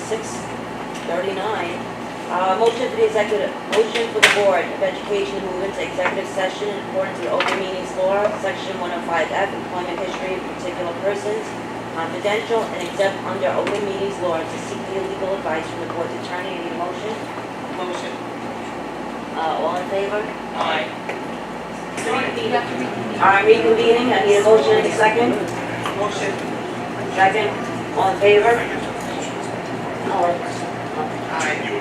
6:39. Motion for the Board of Education to move into executive session in accordance with Open Meetings Law, Section 105F, employment history of particular persons, confidential and exempt under Open Meetings Law to seek legal advice from the Board's attorney. Any motion? Motion. All in favor? Aye. All right, reconvening. I need a motion and a second. Motion. Second. All in favor? Aye.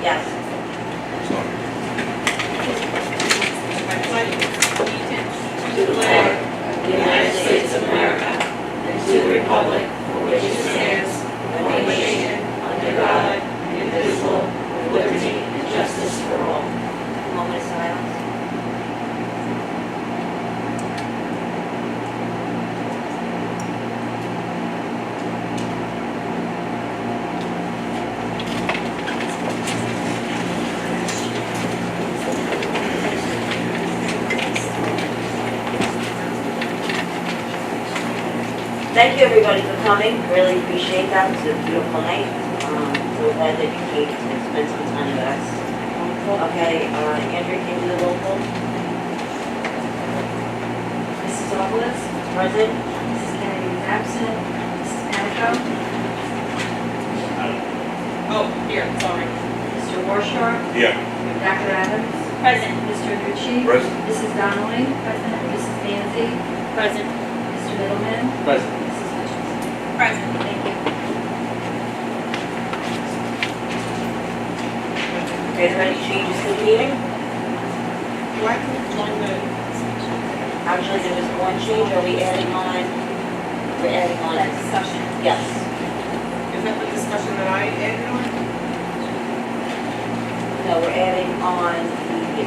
Yes. I pledge allegiance to the flag of the United States of America and to the republic for which it stands, one nation, under God, indivisible, with liberty and justice for all. Moment of silence. Thank you everybody for coming, really appreciate that, it's a beautiful night. So glad that you came to spend some time with us. Okay, Andrew, can you do the roll call? Mrs. Obelix, Present? Mrs. Kennedy is absent, Mrs. Panico, Oh, here, sorry. Mr. Warshaw, Yeah. Dr. Adams, Present. Mr. Ritchie, Present. Mrs. Donnelly, President, Mrs. Danzy, Present. Mr. Middleman, Present. Mrs. Hutchinson. Present. Thank you. Okay, is there any changes to the meeting? Do I have to join the? Actually, there was one change, are we adding on? We're adding on, That discussion. yes. Is that the discussion that I added on? No, we're adding on the,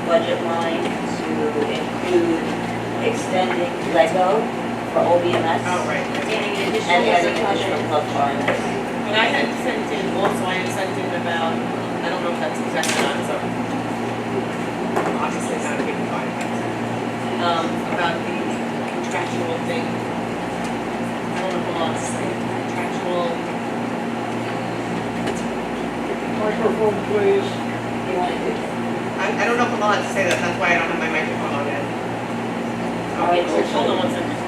budget line to include extending Lego for OBMS. Oh, right. And adding additional club funds. But I had sent in, also I had sent in about, I don't know if that's exactly not, so. Obviously not a big part of that. About the contractual thing. I don't know if I'm to say contractual. Microphone, please. You want to do? I don't know if I'm allowed to say that, that's why I don't have my microphone on yet. All right, so- Hold on one second.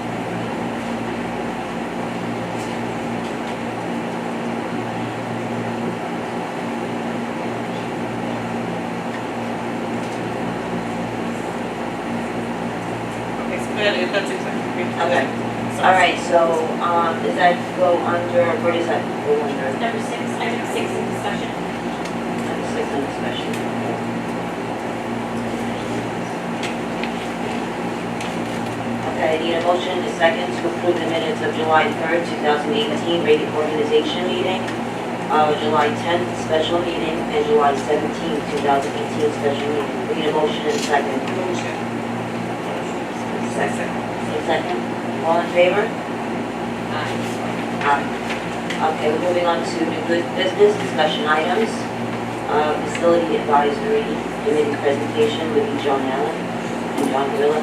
Okay, so that's exactly. Okay. All right, so, does that go under, where does that go under? Number 6, item 6 in discussion. Number 6 in discussion. Okay, I need a motion and a second to approve the minutes of July 3rd, 2018, radio organization meeting, July 10th, special meeting, and July 17th, 2018, special meeting. We need a motion and a second. Motion. Second. Second. All in favor? Aye. Aye. Okay, we're moving on to new business discussion items. Facility advisory committee presentation with John Allen and John Gorilla.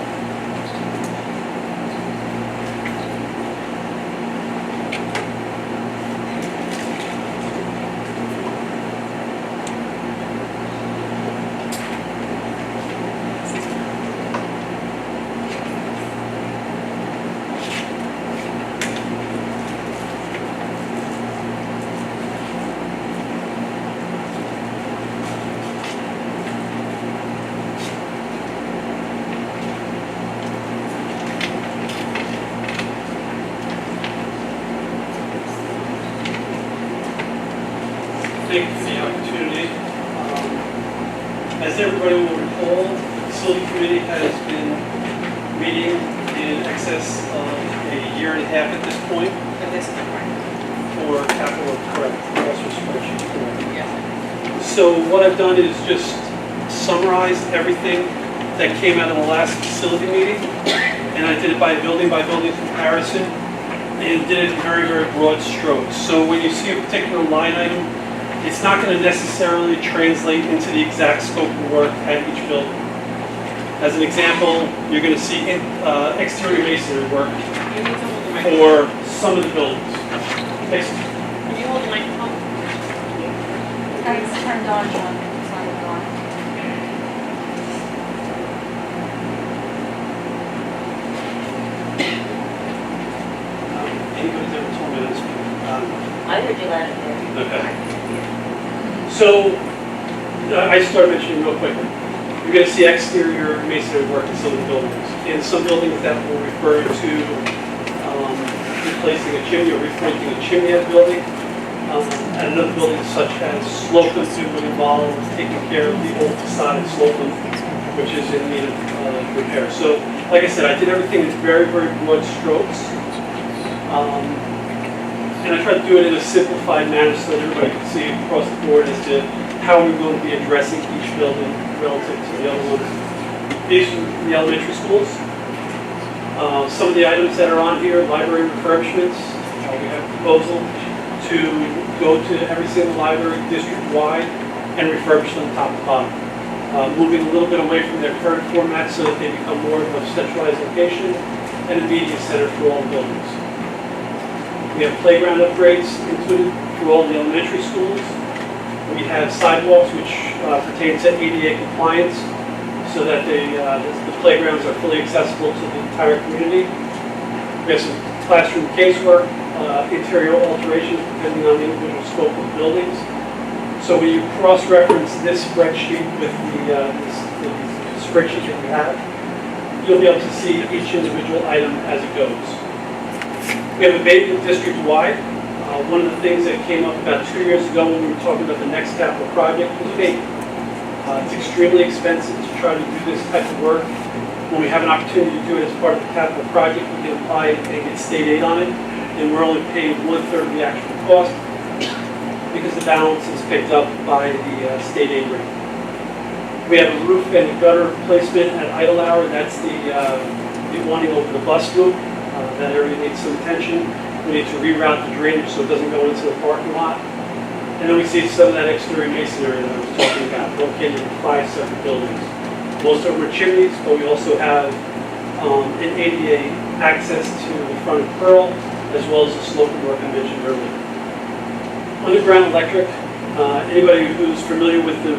Thank you for the opportunity. As everybody will recall, the facility committee has been meeting in excess of a year and a half at this point For this one, for capital correct, also spreadsheet correct. yeah. So what I've done is just summarized everything that came out of the last facility meeting, and I did it by building comparison, and did it in very, very broad strokes. So when you see a particular line item, it's not going to necessarily translate into the exact scope of work at each building. As an example, you're going to see exterior masonry work You need to hold the microphone. for some of the buildings. Okay, Can you hold the microphone? It's turned on, John. It's not on. Anybody's ever told me this? I heard you loud and clear. Okay. So, I started mentioning real quickly. You're going to see exterior masonry work in some of the buildings. In some buildings that will refer to replacing a chimney or repointing a chimney at a building. And another building such as sloping would involve taking care of the old facade sloping, which is in need of repair. So, like I said, I did everything in very, very broad strokes. And I tried to do it in a simplified manner so that everybody could see across the board as to how we're going to be addressing each building relative to the other ones. These are the elementary schools. Some of the items that are on here, library refurbishments, we have a proposal to go to every single library district-wide and refurbish them top to bottom. Moving a little bit away from their current format so that they become more of a centralized location and a media center for all buildings. We have playground upgrades included for all the elementary schools. We have sidewalks which pertain to ADA compliance so that the playgrounds are fully accessible to the entire community. We have some classroom casework, interior alterations depending on the individual scope of buildings. So when you cross-reference this spreadsheet with the spreadsheet that we have, you'll be able to see each individual item as it goes. We have abatement district-wide. One of the things that came up about 2 years ago when we were talking about the next capital project was abatement. It's extremely expensive to try to do this type of work. When we have an opportunity to do it as part of the capital project, we can apply and get state aid on it, and we're only paying 1/3 of the actual cost because the balance is picked up by the state aid rate. We have a roof and a gutter replacement at Idle Hour. That's the awning over the bus loop. That area needs some attention. We need to reroute the drainage so it doesn't go into the parking lot. And then we see some of that exterior masonry that I was talking about, located in 5 separate buildings. Most of them are chimneys, but we also have an ADA access to the front of Pearl, as well as the sloping work I mentioned earlier. Underground electric, anybody who's familiar with the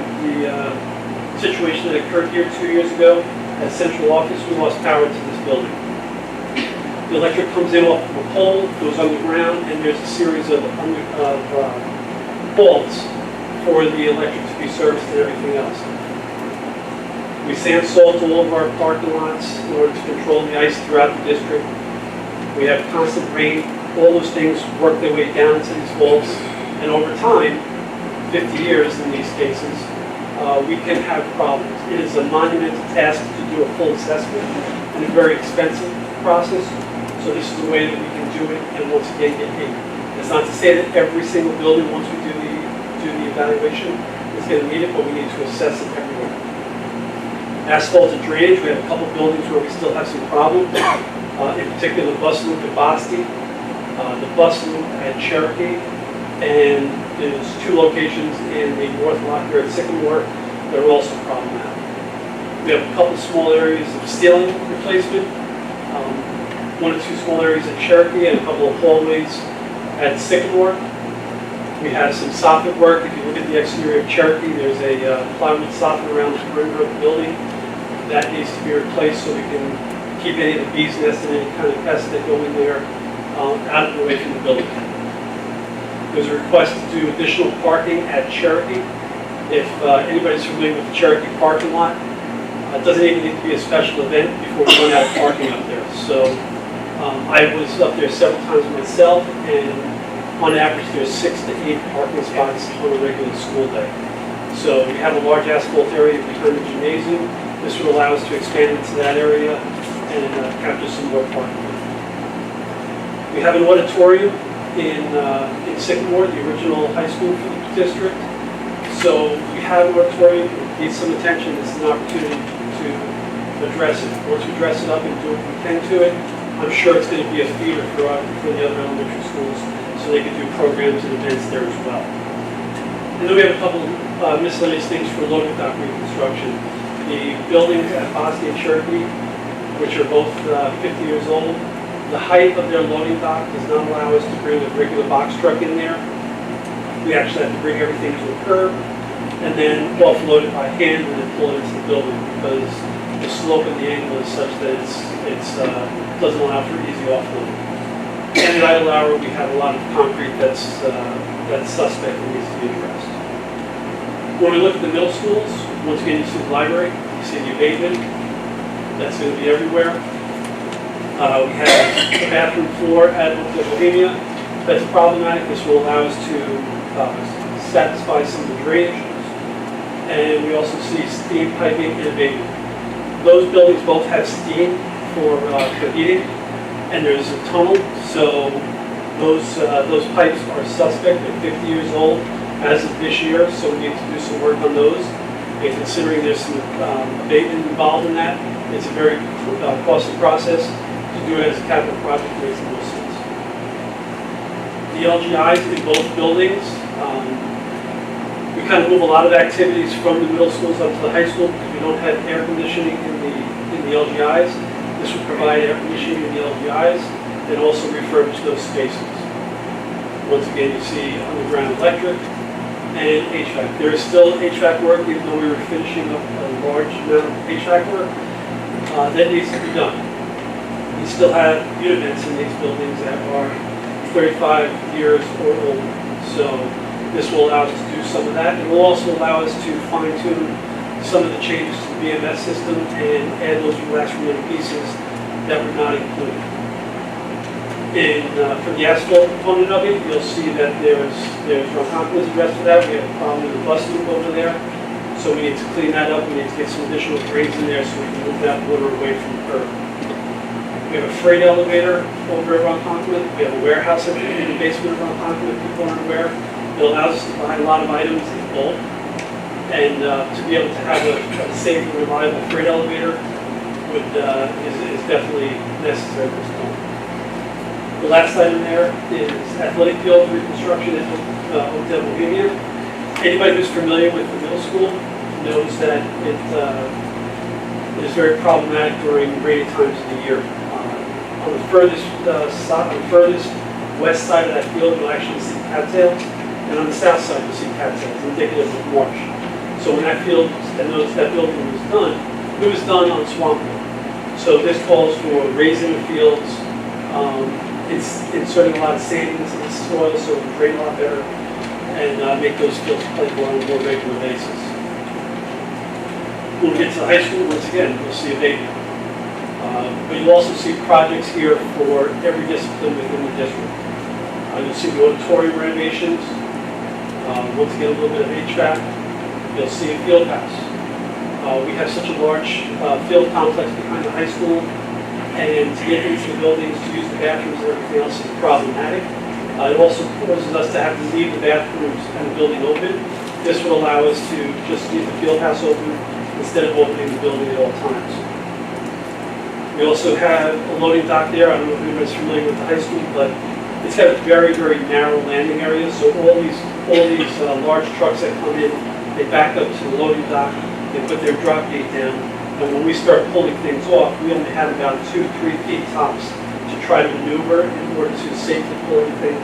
situation that occurred here 2 years ago at Central Office, we lost power to this building. The electric comes in off of a pole, goes underground, and there's a series of bolts for the electric to be serviced and everything else. We sand salt all of our parking lots in order to control the ice throughout the district. We have constant rain. All those things work their way down to these bolts, and over time, 50 years in these cases, we can have problems. It is a monumental task to do a full assessment and a very expensive process. So this is the way that we can do it, and once again get paid. It's not to say that every single building, once we do the evaluation, is going to meet it, but we need to assess it everywhere. Asphalt and drainage, we have a couple buildings where we still have some problems. In particular, the bus loop at Boston, the bus loop at Cherokee, and there's 2 locations in the north lot here at Sycamore that are also problematic. We have a couple small areas of ceiling replacement. 1 or 2 small areas at Cherokee and a couple of hallways at Sycamore. We have some soffit work. If you look at the exterior of Cherokee, there's a plywood soffit around the perimeter of the building. That needs to be replaced so we can keep any of the bees' nests and any kind of pests that go in there out of the way from the building. There's a request to do additional parking at Cherokee. If anybody's familiar with the Cherokee parking lot, it doesn't even need to be a special event before we run out of parking up there. So I was up there several times myself, and on average there's 6 to 8 parking spots on a regular school day. So we have a large asphalt area behind the gymnasium. This would allow us to expand into that area and capture some more parking. We have an auditorium in Sycamore, the original high school for the district. So we have an auditorium, it needs some attention. This is an opportunity to address it. Once we dress it up and do what we can to it, I'm sure it's going to be a feeder for the other elementary schools so they can do programs and events there as well. And then we have a couple miscellaneous things for loading dock reconstruction. The buildings at Bosnia and Cherokee, which are both 50 years old, the height of their loading dock does not allow us to bring a regular box truck in there. We actually have to bring everything to a curb and then offload it by hand and then pull it into the building because the slope and the angle is such that it doesn't allow for easy offloading. And at idle hour, we have a lot of concrete that's suspect and needs to be addressed. When we look at the middle schools, once again, you see the library, you see the abatement, that's going to be everywhere. We have the bathroom floor at Bohemia, that's problematic. This will allow us to satisfy some of the drainage issues. And we also see steam piping and abatement. Those buildings both have steam for heating, and there's a tunnel, so those pipes are suspect. They're 50 years old as of this year, so we need to do some work on those. And considering there's some abatement involved in that, it's a very costly process. To do it as a capital project makes the most sense. The LGIs in both buildings, we kind of move a lot of activities from the middle schools up to the high school because we don't have air conditioning in the LGIs. This would provide air conditioning in the LGIs and also refurbish those spaces. Once again, you see underground electric and HVAC. There is still HVAC work, even though we were finishing up a large amount of HVAC work. That needs to be done. We still have units in these buildings that are 35 years or older. So this will allow us to do some of that. It will also allow us to fine-tune some of the changes to the BMS system and add those last remaining pieces that were not included. For the asphalt component of it, you'll see that there's Ronkonkoma addressed for that. We have a problem with the bus loop over there. So we need to clean that up. We need to get some additional drains in there so we can move that water away from the curb. We have a freight elevator over at Ronkonkoma. We have a warehouse in the basement of Ronkonkoma, people aren't aware. It allows us to buy a lot of items in bulk. And to be able to have a safe and reliable freight elevator is definitely necessary at this point. The last item there is athletic field reconstruction at Hotel Bohemia. Anybody who's familiar with the middle school knows that it is very problematic during rainy times of the year. On the furthest west side of that field, you'll actually see cattails, and on the south side, you'll see cattails, indicative of marsh. So when that field and that building was done, it was done on swampland. So this calls for raising the fields, inserting a lot of sand into the soil so it will drain a lot better, and make those fields playable on a more regular basis. When we get to the high school, once again, you'll see abatement. But you'll also see projects here for every discipline within the district. You'll see the auditorium renovations, once again a little bit of HVAC. You'll see a field house. We have such a large field complex behind the high school, and to get into the buildings, to use the bathrooms and everything else is problematic. It also forces us to have to leave the bathrooms and the building open. This will allow us to just leave the field house open instead of opening the building at all times. We also have a loading dock there. I don't know if anybody's familiar with the high school, but it's got a very, very narrow landing area. So all these large trucks that come in, they back up to the loading dock, they put their drop gate down, and when we start pulling things off, we only have about 2-3 feet tops to try to maneuver in order to safely pull everything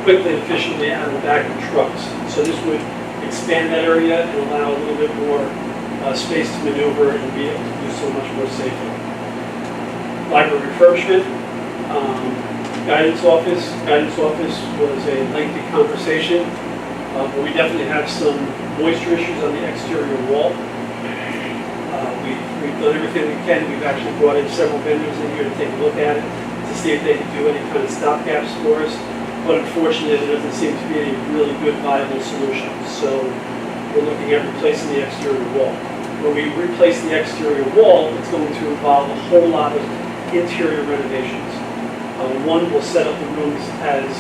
quickly and efficiently out of the back of the trucks. So this would expand that area and allow a little bit more space to maneuver and be able to do so much more safely. Library refurbishment, guidance office. Guidance office was a lengthy conversation, but we definitely have some moisture issues on the exterior wall. We've done everything we can. We've actually brought in several vendors in here to take a look at it to see if they can do any kind of stopgaps for us. But unfortunately, there doesn't seem to be any really good viable solution. So we're looking at replacing the exterior wall. When we replace the exterior wall, it's going to involve a whole lot of interior renovations. One will set up the rooms as,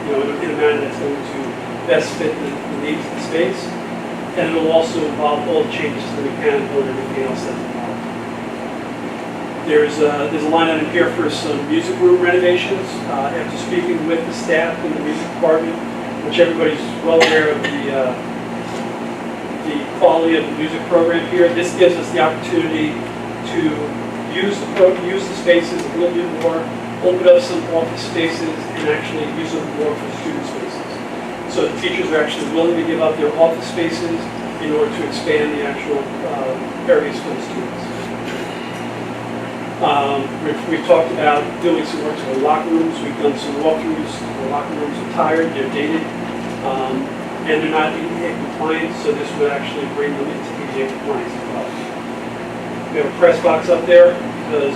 in a manner that's going to best fit the needs of the space. And it will also involve all the changes to the mechanical and everything else that's involved. There's a line item here for some music room renovations. After speaking with the staff in the music department, which everybody's well aware of the quality of the music program here. This gives us the opportunity to use the spaces a little bit more, open up some office spaces, and actually use them more for student spaces. So the teachers are actually willing to give up their office spaces in order to expand the actual areas for the students. We've talked about doing some work to the locker rooms. We've done some walkthroughs. The locker rooms are tired, they're dated, and they're not ADA compliant, so this would actually bring them into ADA compliance as well. We have a press box up there because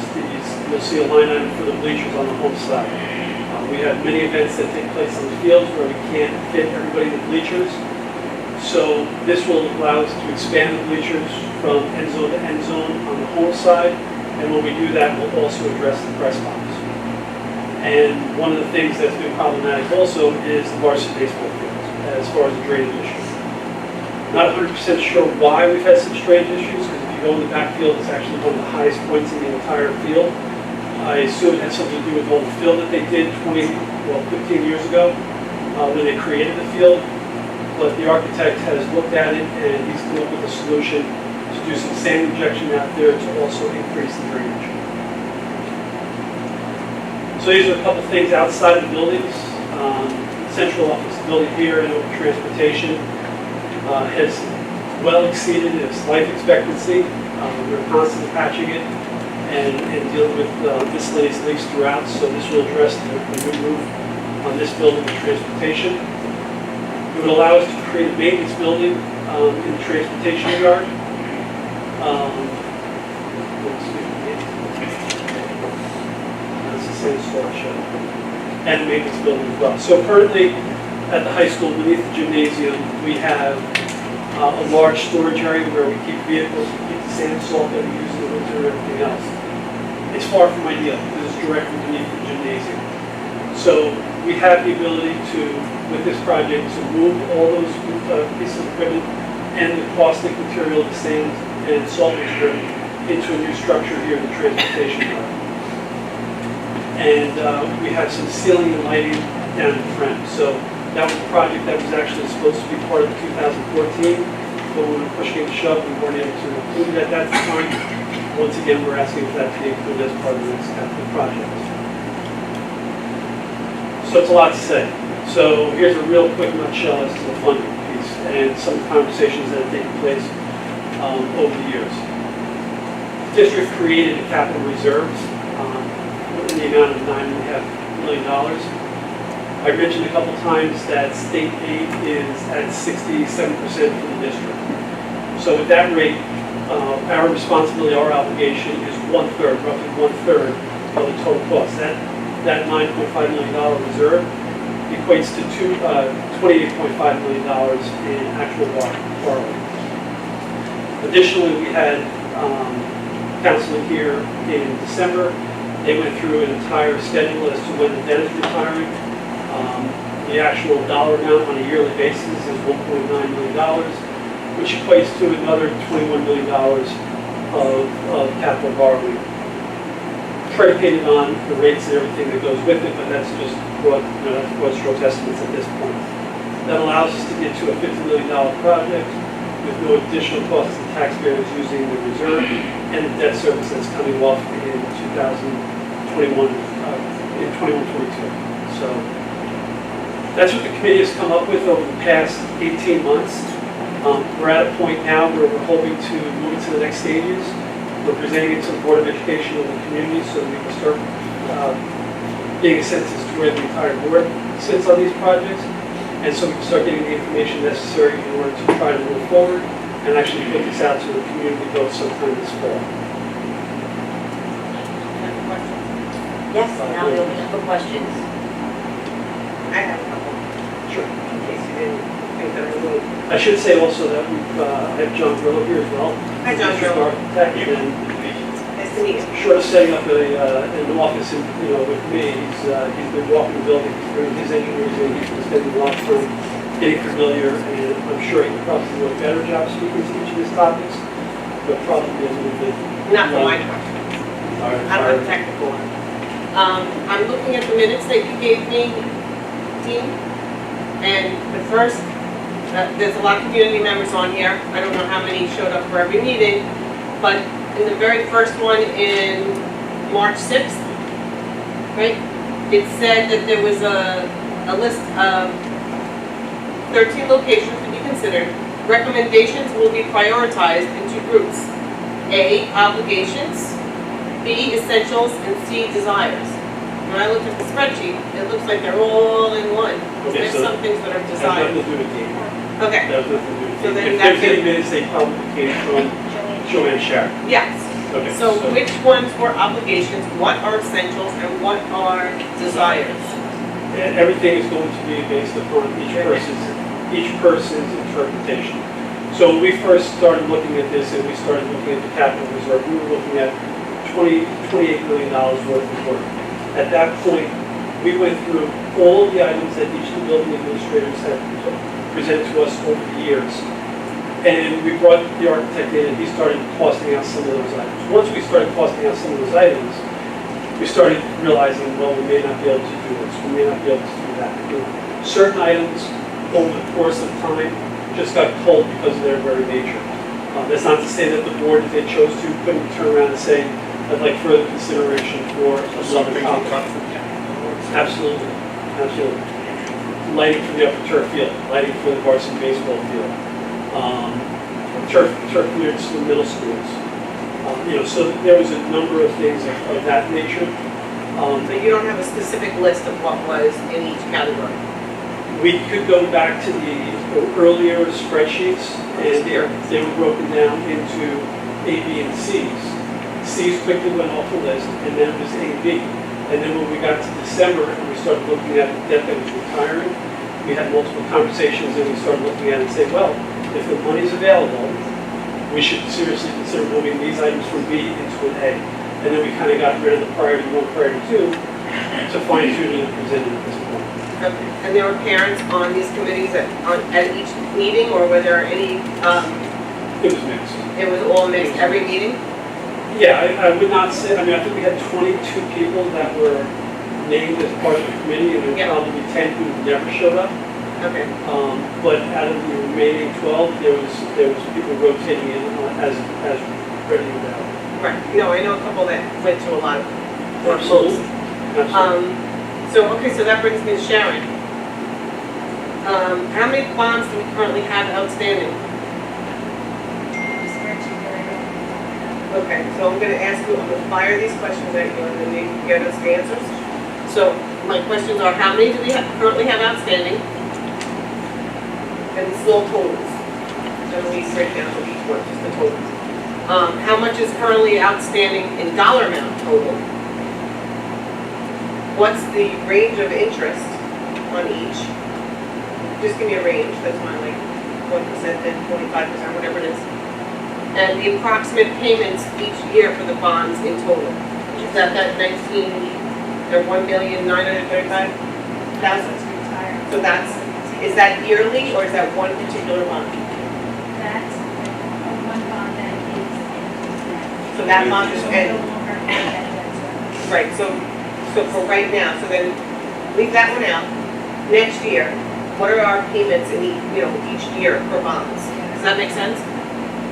you'll see a line item for the bleachers on the home side. We have many events that take place on the fields where we can't fit everybody in the bleachers. So this will allow us to expand the bleachers from end zone to end zone on the home side. And when we do that, we'll also address the press box. And one of the things that's been problematic also is the varsity baseball fields, as far as the drainage issue. Not 100% sure why we've had such drainage issues, because if you go in the backfield, it's actually one of the highest points in the entire field. I assume it had something to do with all the fill that they did 15 years ago when they created the field. But the architect has looked at it and he's come up with a solution to do some sand injection out there to also increase the drainage. So these are a couple things outside of the buildings. Central office building here and open transportation has well exceeded its life expectancy. We're constantly patching it and dealing with miscellaneous leaks throughout, so this will address the new roof on this building with transportation. It would allow us to create a maintenance building in the transportation yard. That's the same store show. And a maintenance building as well. So currently at the high school beneath the gymnasium, we have a large storage area where we keep vehicles, we keep the sand, salt that we use in the winter and everything else. It's far from ideal. This is directly beneath the gymnasium. So we have the ability to, with this project, to move all those pieces of equipment and the caustic material, the sand and salt mixture, into a new structure here in the transportation yard. And we have some ceiling and lighting down in front. So that was a project that was actually supposed to be part of 2014, but when we pushed it to shove, we weren't able to include it at that time. Once again, we're asking for that to be included as part of the next capital project. So it's a lot to say. So here's a real quick nutshell as to the funding piece and some conversations that have taken place over the years. The district created a capital reserves in the amount of $9.5 million. I mentioned a couple times that state aid is at 67% for the district. So with that rate, our responsibility, our obligation is roughly one third of the total cost. That $9.5 million reserve equates to $28.5 million in actual borrowing. Additionally, we had counseling here in December. They went through an entire schedule as to when the debt is retiring. The actual dollar amount on a yearly basis is $1.9 million, which equates to another $21 million of capital borrowing, predicated on the rates and everything that goes with it, but that's just broad stroke estimates at this point. That allows us to get to a $50 million project with no additional cost to taxpayers using the reserve and the debt service that's coming off in 2021, in 21-22. So that's what the committee has come up with over the past 18 months. We're at a point now where we're hoping to move it to the next stages. We're presenting it to the Board of Education and the community so that we can start getting a sense as to where the entire board sits on these projects. And so we can start getting the information necessary in order to try to move forward and actually put this out to the community vote sometime this fall. Yes, now we open up for questions. I have a couple, Sure. in case you didn't think that I would. I should say also that I have John Grillo here as well. Hi, John District Grillo. Architect, and Nice to meet you. short of setting up an office with me, he's been walking the building, he's bringing his engineers in, he's been spending a lot of time getting familiar, and I'm sure he can probably do a better job speaking to each of his topics, but probably a little bit. Not for my question. I'm a technical one. I'm looking at the minutes that you gave me, Dean, and the first There's a lot of community members on here. I don't know how many showed up for every meeting, but in the very first one in March 6th, right? It said that there was a list of 13 locations to be considered. Recommendations will be prioritized into groups. A, obligations, B, essentials, and C, desires. When I looked at the spreadsheet, it looks like they're all in one. Okay, There's so some things that are Has nothing to desires. do with Dave. Okay, That has nothing to do with So Dave. then If that's there's any it. minutes, they probably came from Joanne Sharon. yes. Okay, So which ones were obligations, what are essentials, and what are desires? And everything is going to be based upon each person's interpretation. So when we first started looking at this and we started looking at the capital reserve, we were looking at $28 million worth of work. At that point, we went through all the items that each of the building administrators had presented to us over the years. And we brought the architect in and he started costing out some of those items. Once we started costing out some of those items, we started realizing, well, we may not be able to do this, we may not be able to do that. You know, certain items over the course of time just got pulled because of their very nature. That's not to say that the board, if they chose to, couldn't turn around and say, I'd like further consideration for another topic. Absolutely, absolutely. Lighting for the upper turf field, lighting for the varsity baseball field, turf clearance for middle schools. You know, so there was a number of things of that nature. So you don't have a specific list of what was in each category? We could go back to the earlier spreadsheets, and they were broken down into A, B, and C's. C's quickly went off the list, and then it was A, B. And then when we got to December and we started looking at the debt that was retiring, we had multiple conversations and we started looking at it and say, well, if the money's available, we should seriously consider moving these items from B into an A. And then we kind of got rid of the priority 1, priority 2 to fine tune it and present it at this point. Okay. And there were parents on these committees at each meeting, or were there any, It was mixed. it was all mixed every meeting? Yeah, I would not say, I mean, I think we had 22 people that were named as part of the committee, and there were Yeah. probably 10 who never showed up. Okay. But out of the remaining 12, there was people rotating in as ready to go. Right. No, I know a couple that went to a lot of, or Absolutely. most. Absolutely. So that brings me to Sharon. How many bonds do we currently have outstanding? Okay, so I'm gonna ask you, I'm gonna fire these questions at you and then you can get us the answers. So my questions are, how many do we currently have outstanding? And still totals. Then we break down to each one, just the totals. How much is currently outstanding in dollar amount total? What's the range of interest on each? Just give me a range, that's fine, like 1%, then 25%, whatever it is. And the approximate payments each year for the bonds in total. Is that 19, or 1,935,000? So is that yearly or is that one particular bond? That's one bond that is. So that bond is, No and, longer benefits. right, so for right now, so then leave that one out. Next year, what are our payments in each year for bonds? Does that make sense?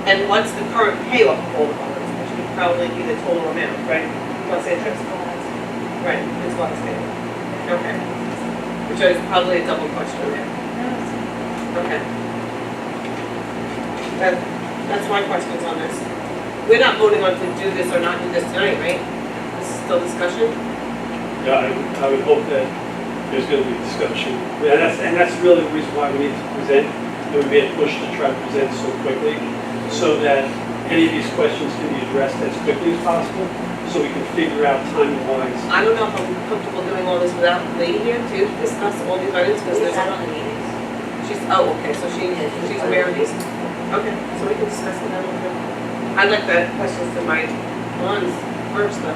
And what's the current payoff of all the bonds, which would probably be the total amount, right? Plus interest. Right, it's what's payable. Okay. Which is probably a double question there. Okay. That's my questions on this. We're not voting on to do this or not do this tonight, right? This is still discussion? Yeah, I would hope that there's going to be discussion. And that's really the reason why we need to present, and we made a push to try to present so quickly, so that any of these questions can be addressed as quickly as possible, so we can figure out timing-wise. I don't know if I'm comfortable doing all this without Lee here to discuss all these items, because We there's, sat on the meetings. she's, oh, okay, so she's aware of these. Okay, so we can discuss them then. I'd like the questions to my bonds first, though.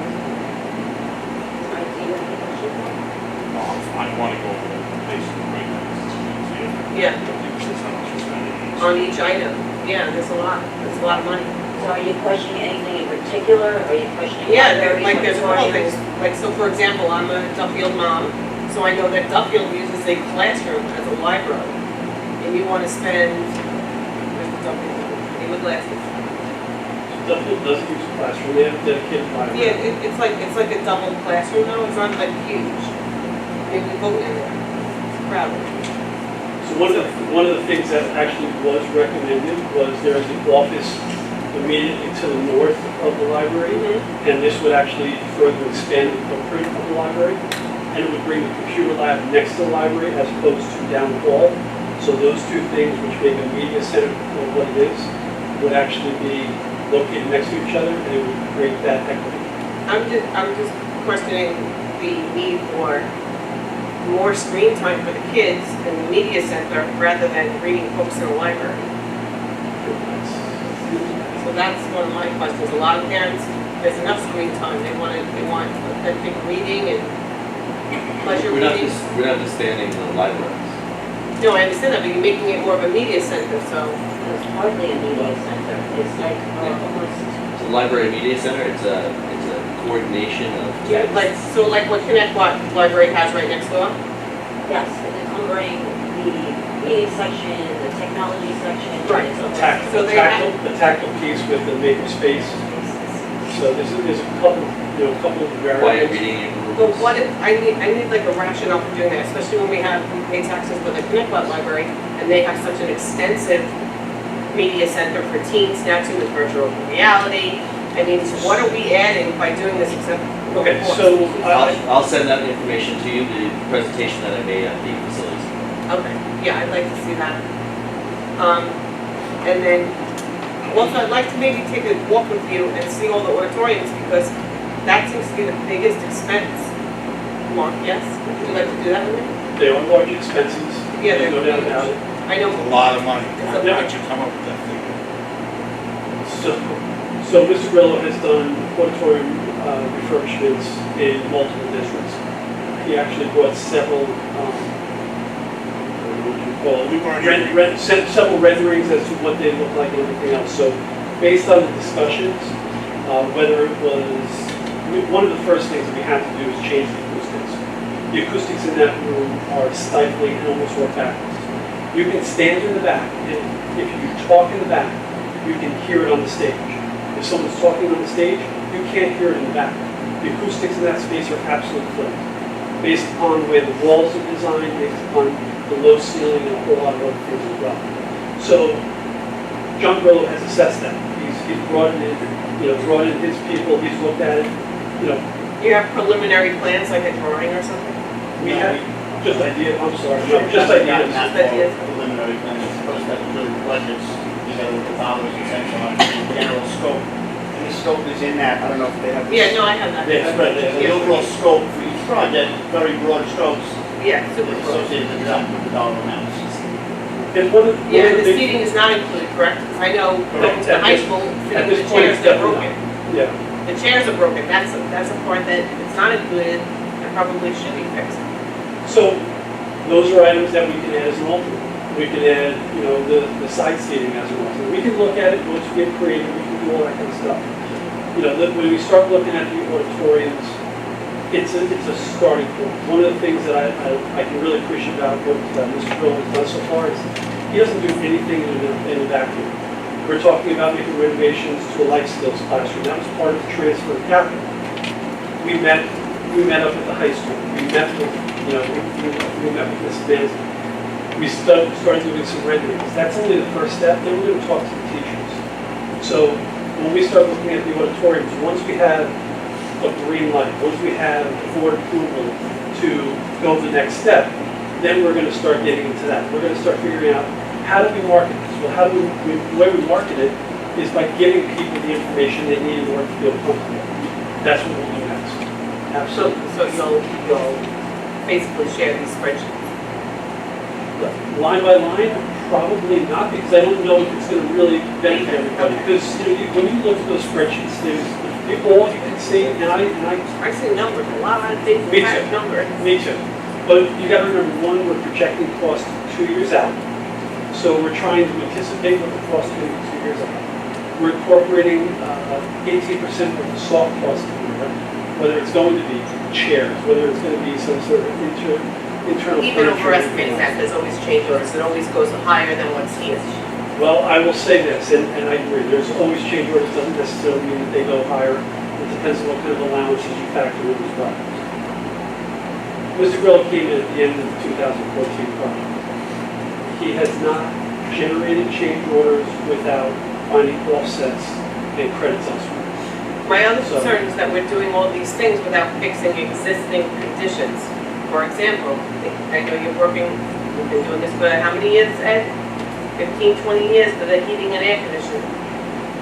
I want to go over the basic breakdowns. Yeah, How much we're spending each. on each item. Yeah, there's a lot of money. So are you questioning anything in particular, or are you questioning? Yeah, libraries, like there's a couple auditoriums? things, like, so for example, I'm a Duffield mom, so I know that Duffield uses a classroom as a library. and you wanna spend, where's the double, any with glasses? Duffield doesn't use a classroom, they have a dedicated library. Yeah, it's like a double classroom though, it's not like huge. Maybe we go in there, it's crowded. So one of the things that actually was recommended was there is an office immediately to the north of the library, and this would actually further expand the footprint of the library, and it would bring the computer lab next to the library as opposed to down the hall. So those two things, which make a media center of what it is, would actually be located next to each other, and it would create that equity. I'm just questioning the need for more screen time for the kids in the media center rather than reading books in the library. So that's one of my questions. A lot of parents, there's enough screen time. They want authentic reading and pleasure reading. We're not disbanding the libraries. No, I understand that, but you're making it more of a media center, so. It's hardly a media center, it's like almost, It's a library media center, it's a coordination of. Like what Connect Library has right next door? yes, it's encumbering the media section, the technology section. Right. It's The almost- tactile piece with the makerspace. So there's a couple of Quiet variables. reading in groups. But what if, I need like a rationale for doing that, especially when we pay taxes for the Connect Library, and they have such an extensive media center for teens now too with virtual reality. I mean, so what are we adding by doing this except? Okay, so I'll send that information to you, the presentation that I made at the facilities. Okay, yeah, I'd like to see that. And then, also, I'd like to maybe take a walk with you and see all the auditoriums, because that seems to be the biggest expense. Mark, yes? Would you like to do that with me? they are large expenses, Yeah, there's no they're doubt about it. I know. A lot of money. It's a- How'd you come up with that figure? So Mr. Grillo has done auditorium refurbishments in multiple districts. He actually brought several, what do you call it? Several renderings as to what they look like and everything else. So based on the discussions, whether it was, one of the first things that we had to do is change the acoustics. The acoustics in that room are stifling and almost work backwards. You can stand in the back, and if you talk in the back, you can hear it on the stage. If someone's talking on the stage, you can't hear it in the back. The acoustics in that space are absolutely flipped, based upon the way the walls are designed, based upon the low ceiling, and a whole lot of other things as well. So John Grillo has assessed that. He's brought in, brought in his people, he's looked at it, You have preliminary plans, like a drawing or something? we have just ideas, I'm sorry, no, just ideas. Just ideas. Preliminary plan, it's supposed to have really budgets, together with the dollars essential on the general scope. And the scope is in that, I don't know if they have. this- Yeah, no, I have that. They have that, The overall scope for each project, very broad strokes, Yeah, super is cool. associated with the dollar amounts. And one of Yeah, and the big- seating is not included, correct? 'Cause I know going to the At high this- school, at sitting this with the point, chairs, it's they're definitely broken. Yeah, The chairs are broken, that's a part that, if it's not included, it probably should be fixed. so those are items that we can add as an alternate. We can add, the side seating as an alternate. We can look at it, once we get creative, we can do all that kind of stuff. When we start looking at the auditoriums, it's a starting point. One of the things that I can really appreciate about what Mr. Bill has done so far is he doesn't do anything in a vacuum. We're talking about making renovations to a life skills classroom. That was part of the transfer of capital. We met up at the high school. We met with, we met with Ms. Manson. We started doing some renderings. That's only the first step. Then we're going to talk to the teachers. So when we start looking at the auditoriums, once we have a green light, once we have board approval to go the next step, then we're going to start getting into that. We're going to start figuring out, how do we market this? Well, the way we market it is by giving people the information they need in order to feel comfortable. That's what we'll do next. So, Absolutely. so you'll basically share these spreadsheets. Line by line, probably not, because I don't know if it's going to really benefit everybody. Because when you look at those spreadsheets, all you can see, and I I see numbers, a lot of things, Me have too. numbers. Me too. But you gotta remember, one, we're projecting cost 2 years out. So we're trying to anticipate what the cost is going to be 2 years out. We're incorporating 18% of the soft cost in there, whether it's going to be chairs, whether it's going to be some sort of internal Even furniture. overestimating that, there's always change orders, it always goes higher than what's here. Well, I will say this, and I agree, there's always change orders, doesn't necessarily mean that they go higher. It depends on what kind of allowances you factor in as well. Mr. Grillo came in at the end of the 2014 project. He has not generated change orders without finding offsets and credits elsewhere. My other So- concern is that we're doing all these things without fixing existing conditions. For example, I know you've been doing this for how many years, Ed? 15, 20 years for the heating and air conditioning.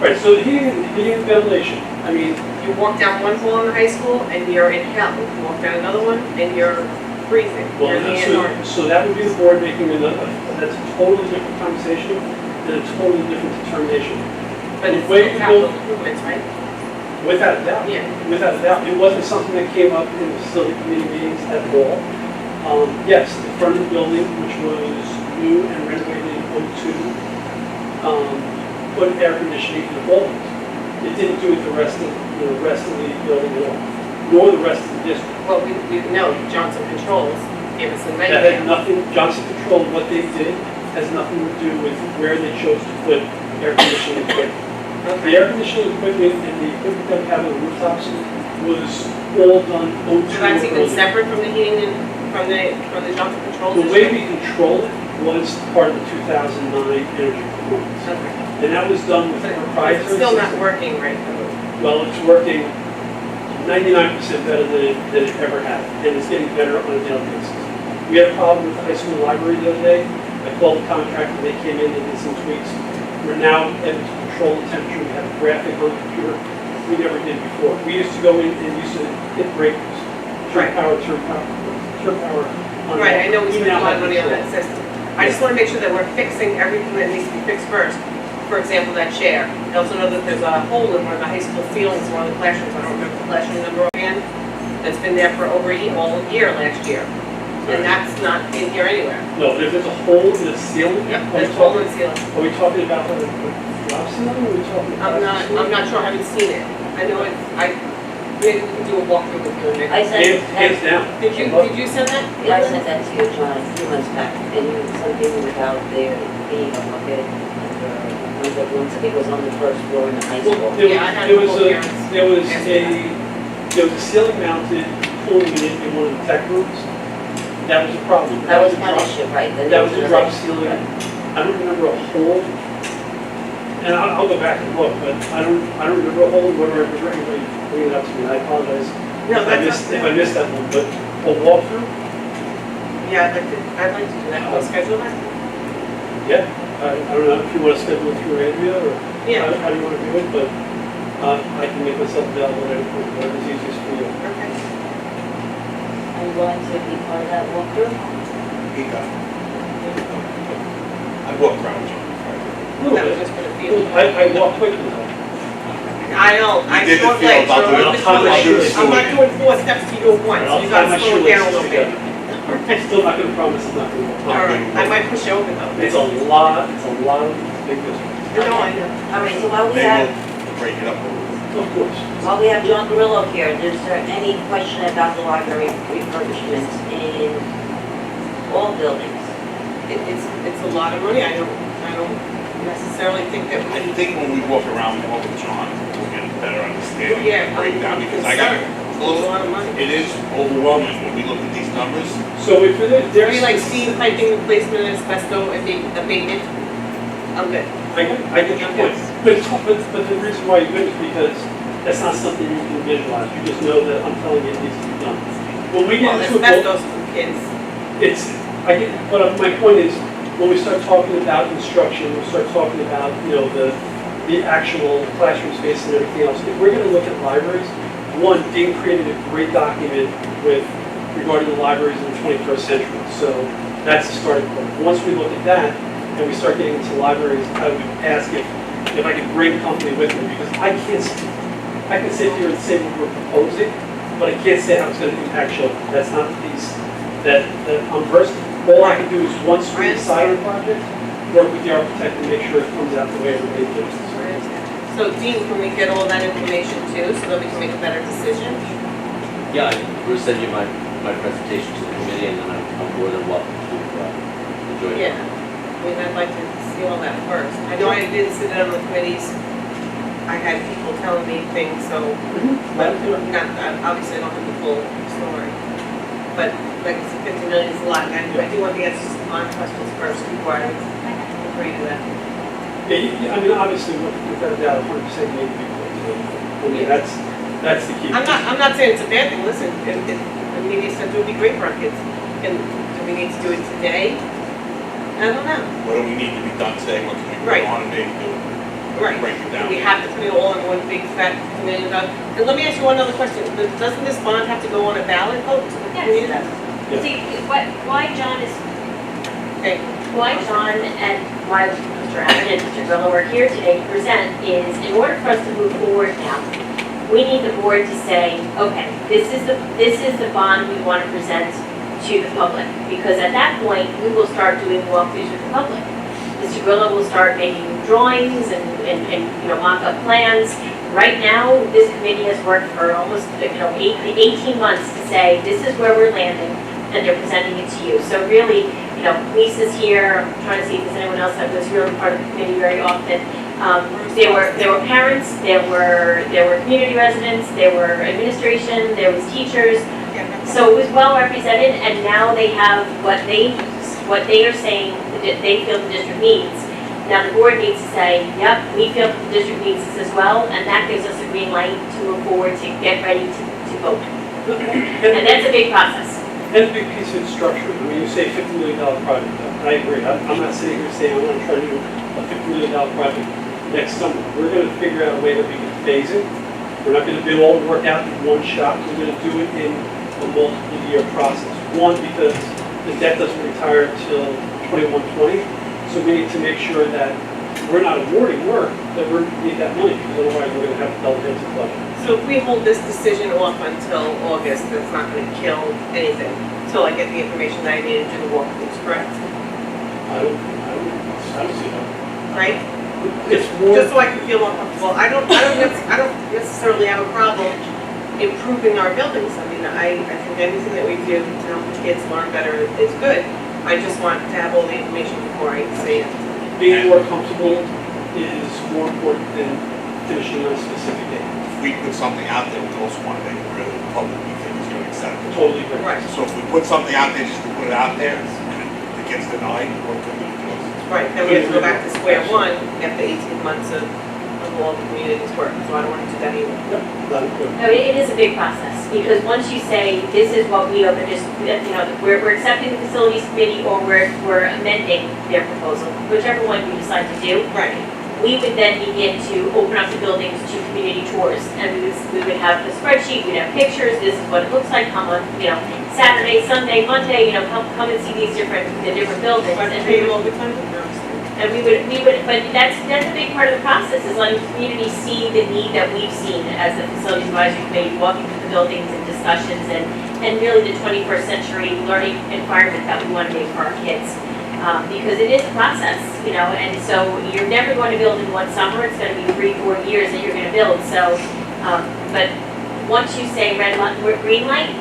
Right, so the heating and ventilation, I mean, You walk down one hall in the high school and you're in hell. You walk down another one and you're freezing. well, You're in the orange. so that would be the board making another, that's a totally different conversation and a totally different determination. But the it's way still to capital go- improvements, right? Without a doubt. Yeah. Without a doubt. It wasn't something that came up in the facility committee meetings at all. Yes, the front of the building, which was new and renovated in '02, put air conditioning in the buildings. It didn't do it the rest of the building at all, nor the rest of the district. Well, we know Johnson Controls gave us a That had menu. nothing, Johnson Control, what they did has nothing to do with where they chose to put air conditioning equipment. The air conditioning equipment and the equipment that we have on the rooftops was all done '02. So that's even earlier. separate from the heating and, from the Johnson Controls? The way issue? we control it was part of the 2009 energy performance. Okay. And that was done with But proprietary it's still not system. working right. Well, it's working 99% better than it ever had, and it's getting better on a daily basis. We had a problem with the high school library the other day. I called the contractor, they came in, they did some tweaks. We're now able to control the temperature. We have a graphic on the computer we never did before. We used to go in and used to hit breakers, turn power on. Right, I know we We spent a now lot of have money on control. that system. I just want to make sure that we're fixing everything that needs to be fixed first. For example, that chair. I also know that there's a hole in one of the high school ceilings in one of the classrooms. I don't remember the classroom number again. That's been there for over all year last year. And that's not in here anywhere. No, but if there's a hole in the ceiling, Yep, there's a hole in the ceiling. are we talking about a drop ceiling, or are we talking about? I'm not sure, I haven't seen it. I know it, maybe we can do a walkthrough with you and I Nick. sent, Hands down. Did you send that? yeah, I sent that to you, John, a few months back, and you sent something without there being a bucket under one of the rooms, I think it was on the first floor in the high school. Well, Yeah, I had there was full a, clearance. there was a ceiling mounted cooling unit in one of the tech rooms. That was a problem. That was a one drop- issue, right? Then That was there a drop like- ceiling. I don't remember a hole. And I'll go back and look, but I don't remember a hole, whether it was anybody bringing it up to me. I apologize No, if I missed that one, but a walkthrough, Yeah, I'd like to do that. Can we schedule that? yeah. I don't know if you want to schedule it through Andrea or Yeah. how do you want to do it, but I can make myself available at any point, whatever's easiest for you. Okay. Are you willing to be part of that walkthrough? I walked around with you. A little That was bit. just for the field. I walk quickly though. I know, I You did the short field, legs, I'll so do it. I'm I'll tie my shoes. not doing 4 steps to you at once, I'll you tie my gotta slow it down a shoelaces little bit. together. I'm still not gonna promise I'm not gonna walk. Alright, I might push you over though. It's a lot of big districts. No, I know. All right, so while we Maybe have, we'll break it up a little. Of course. while we have John Grillo here, is there any question about the library refurbishments in all buildings? It's a lot of money, I don't necessarily think that I we. think when we walk around more with John, we'll get a better understanding Yeah, of the breakdown, because I got, It's a lot of money. it is overwhelming when we look at these numbers. So if it is, Are there's. you like steam piping replacement and asbestos abatement? I'm good. I get your point. But the reason why you're good is because that's not something you can visualize. You just know that I'm telling you it needs to be done. When we Well, get into a building, asbestos for kids. but my point is, when we start talking about instruction, we start talking about, the actual classroom space and everything else, if we're gonna look at libraries, one, Dean created a great document regarding the libraries in the 21st century. So that's the starting point. Once we look at that, and we start getting into libraries, I would ask if I could bring company with me, because I can sit here and say what we're proposing, but I can't say how it's gonna impact children. That's not the piece that I'm versed in. All I can do is, once we decide on a project, work with the architect and make sure it comes out the way everybody thinks. So Dean, can we get all that information too, so that we can make a better decision? Yeah, I will send you my presentation to the committee, and then I I'm more than welcome to join. Yeah, I mean, I'd like to see all that first. I know I didn't sit on the committees, I had people telling me things, so, but obviously I don't have the full story. But like I said, 50 million is a lot, and I do want the answers to my questions first before I agree to that. Yeah, I mean, obviously, without a doubt, 100% made people. I mean, that's the key. I'm not saying it's a bad thing, listen, the media center would be great for our kids. And do we need to do it today? I don't know. What do we need to be done today? What can we Right. put on and maybe do? Right. Break it down. We have to put it all in one big fat $1 million. And let me ask you one other question. Doesn't this bond have to go on a ballot vote to the community? Yes. See, why John is, Okay. why John and why Mr. Allen and Mr. Grillo are here today to present is, in order for us to move forward now, we need the board to say, okay, this is the bond we want to present to the public. Because at that point, we will start doing walkthroughs with the public. Mr. Grillo will start making drawings and mock-up plans. Right now, this committee has worked for almost 18 months to say, this is where we're landing, and they're presenting it to you. So really, Lisa's here, I'm trying to see if there's anyone else that was really part of the committee very often. There were parents, there were community residents, there were administration, there was teachers. So it was well represented, and now they have what they are saying they feel the district needs. Now the board needs to say, yep, we feel the district needs this as well, and that gives us a green light to move forward to get ready to vote. And that's a big process. And a big piece of structure. I mean, you say $50 million project. I agree. I'm not sitting here saying I'm going to try to do a $50 million project next summer. We're going to figure out a way that we can phase it. We're not going to do all the work out in one shot. We're going to do it in a multiple-year process. One, because the debt doesn't retire until 2120, so we need to make sure that we're not awarding work, that we need that money, because otherwise we're going to have to double hit the budget. So if we hold this decision off until August, that's not going to kill anything, until I get the information that I need to do the walkthroughs, correct? I don't see that. Right? It's more. Just so I can feel more comfortable. I don't necessarily have a problem improving our buildings. I mean, I think anything that we do to help the kids learn better is good. I just want to have all the information before I say it. Being more comfortable is more important than finishing on a specific date. If we put something out there, we also want to make it really public, we think is going to accept it. Totally agree. Right. So if we put something out there just to put it out there, and it gets denied, what can we do? Right, then we have to go back to square one after 18 months of all the community's work, so I don't want to do that either. Yep, that is good. No, it is a big process, because once you say, this is what we are, we're accepting the facilities committee, or we're amending their proposal, whichever one you decide to do, Right. we would then begin to open up the buildings to community tours, and we would have a spreadsheet, we'd have pictures, this is what it looks like, come on, Saturday, Sunday, Monday, come and see the different buildings. I And pay you all the time. And we would, but that's a big part of the process, is letting the community see the need that we've seen as the facilities advisory committee, walking through the buildings and discussions, and really the 21st century learning environment that we want to make for our kids. Because it is a process, and so you're never going to build in one summer, it's going to be 3-4 years that you're going to build, so, but once you say green light,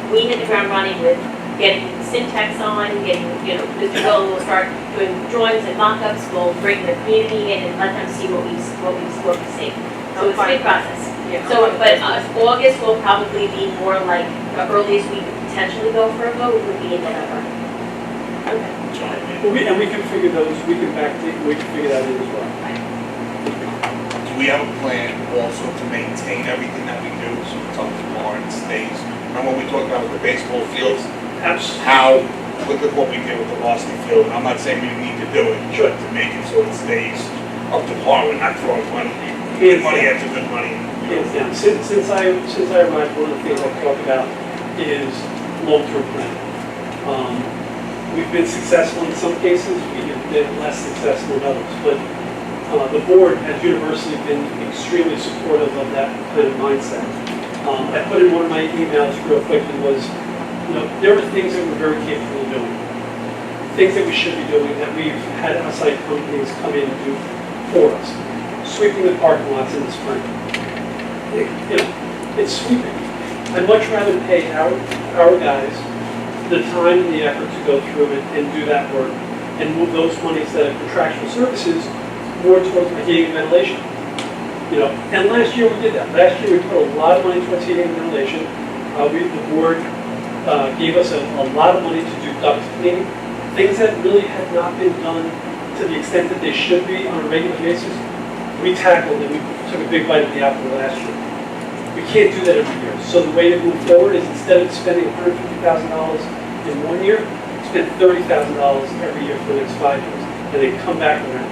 we hit the ground running with getting syntax on, Mr. Will will start doing drawings and mock-ups, we'll bring the community in and let them see what we see. So it's a big process. Yeah. So, but August will probably be more like, the earliest we could potentially go for a vote would be in November. Okay. And we can figure we can figure that in as well. Do we have a plan also to maintain everything that we do, so we talk to Lauren, stays? Remember when we talked about with the baseball fields? Absolutely. How, look at what we did with the varsity field, and I'm not saying we need to do it, Sure. to make it so it stays up to par, we're not throwing money. Good money after good money. Hands down. Since I arrived, one of the things I talk about is long-term planning. We've been successful in some cases, we have been less successful in others, but the board has universally been extremely supportive of that kind of mindset. I put in one of my emails real quickly was, there are things that we're very capable of doing, things that we should be doing that we've had outside companies come in and do for us. Sweeping the parking lots in the spring. It's sweeping. I'd much rather pay our guys the time and the effort to go through it and do that work and move those monies that are contractual services more towards my heating and ventilation. You know, and last year we did that. Last year we put a lot of money towards heating and ventilation. The board gave us a lot of money to do duct cleaning, things that really had not been done to the extent that they should be on a regular basis. We tackled and we took a big bite of the apple last year. We can't do that every year. So the way to move forward is instead of spending $150,000 in 1 year, spend $30,000 every year for the next 5 years, and then come back around.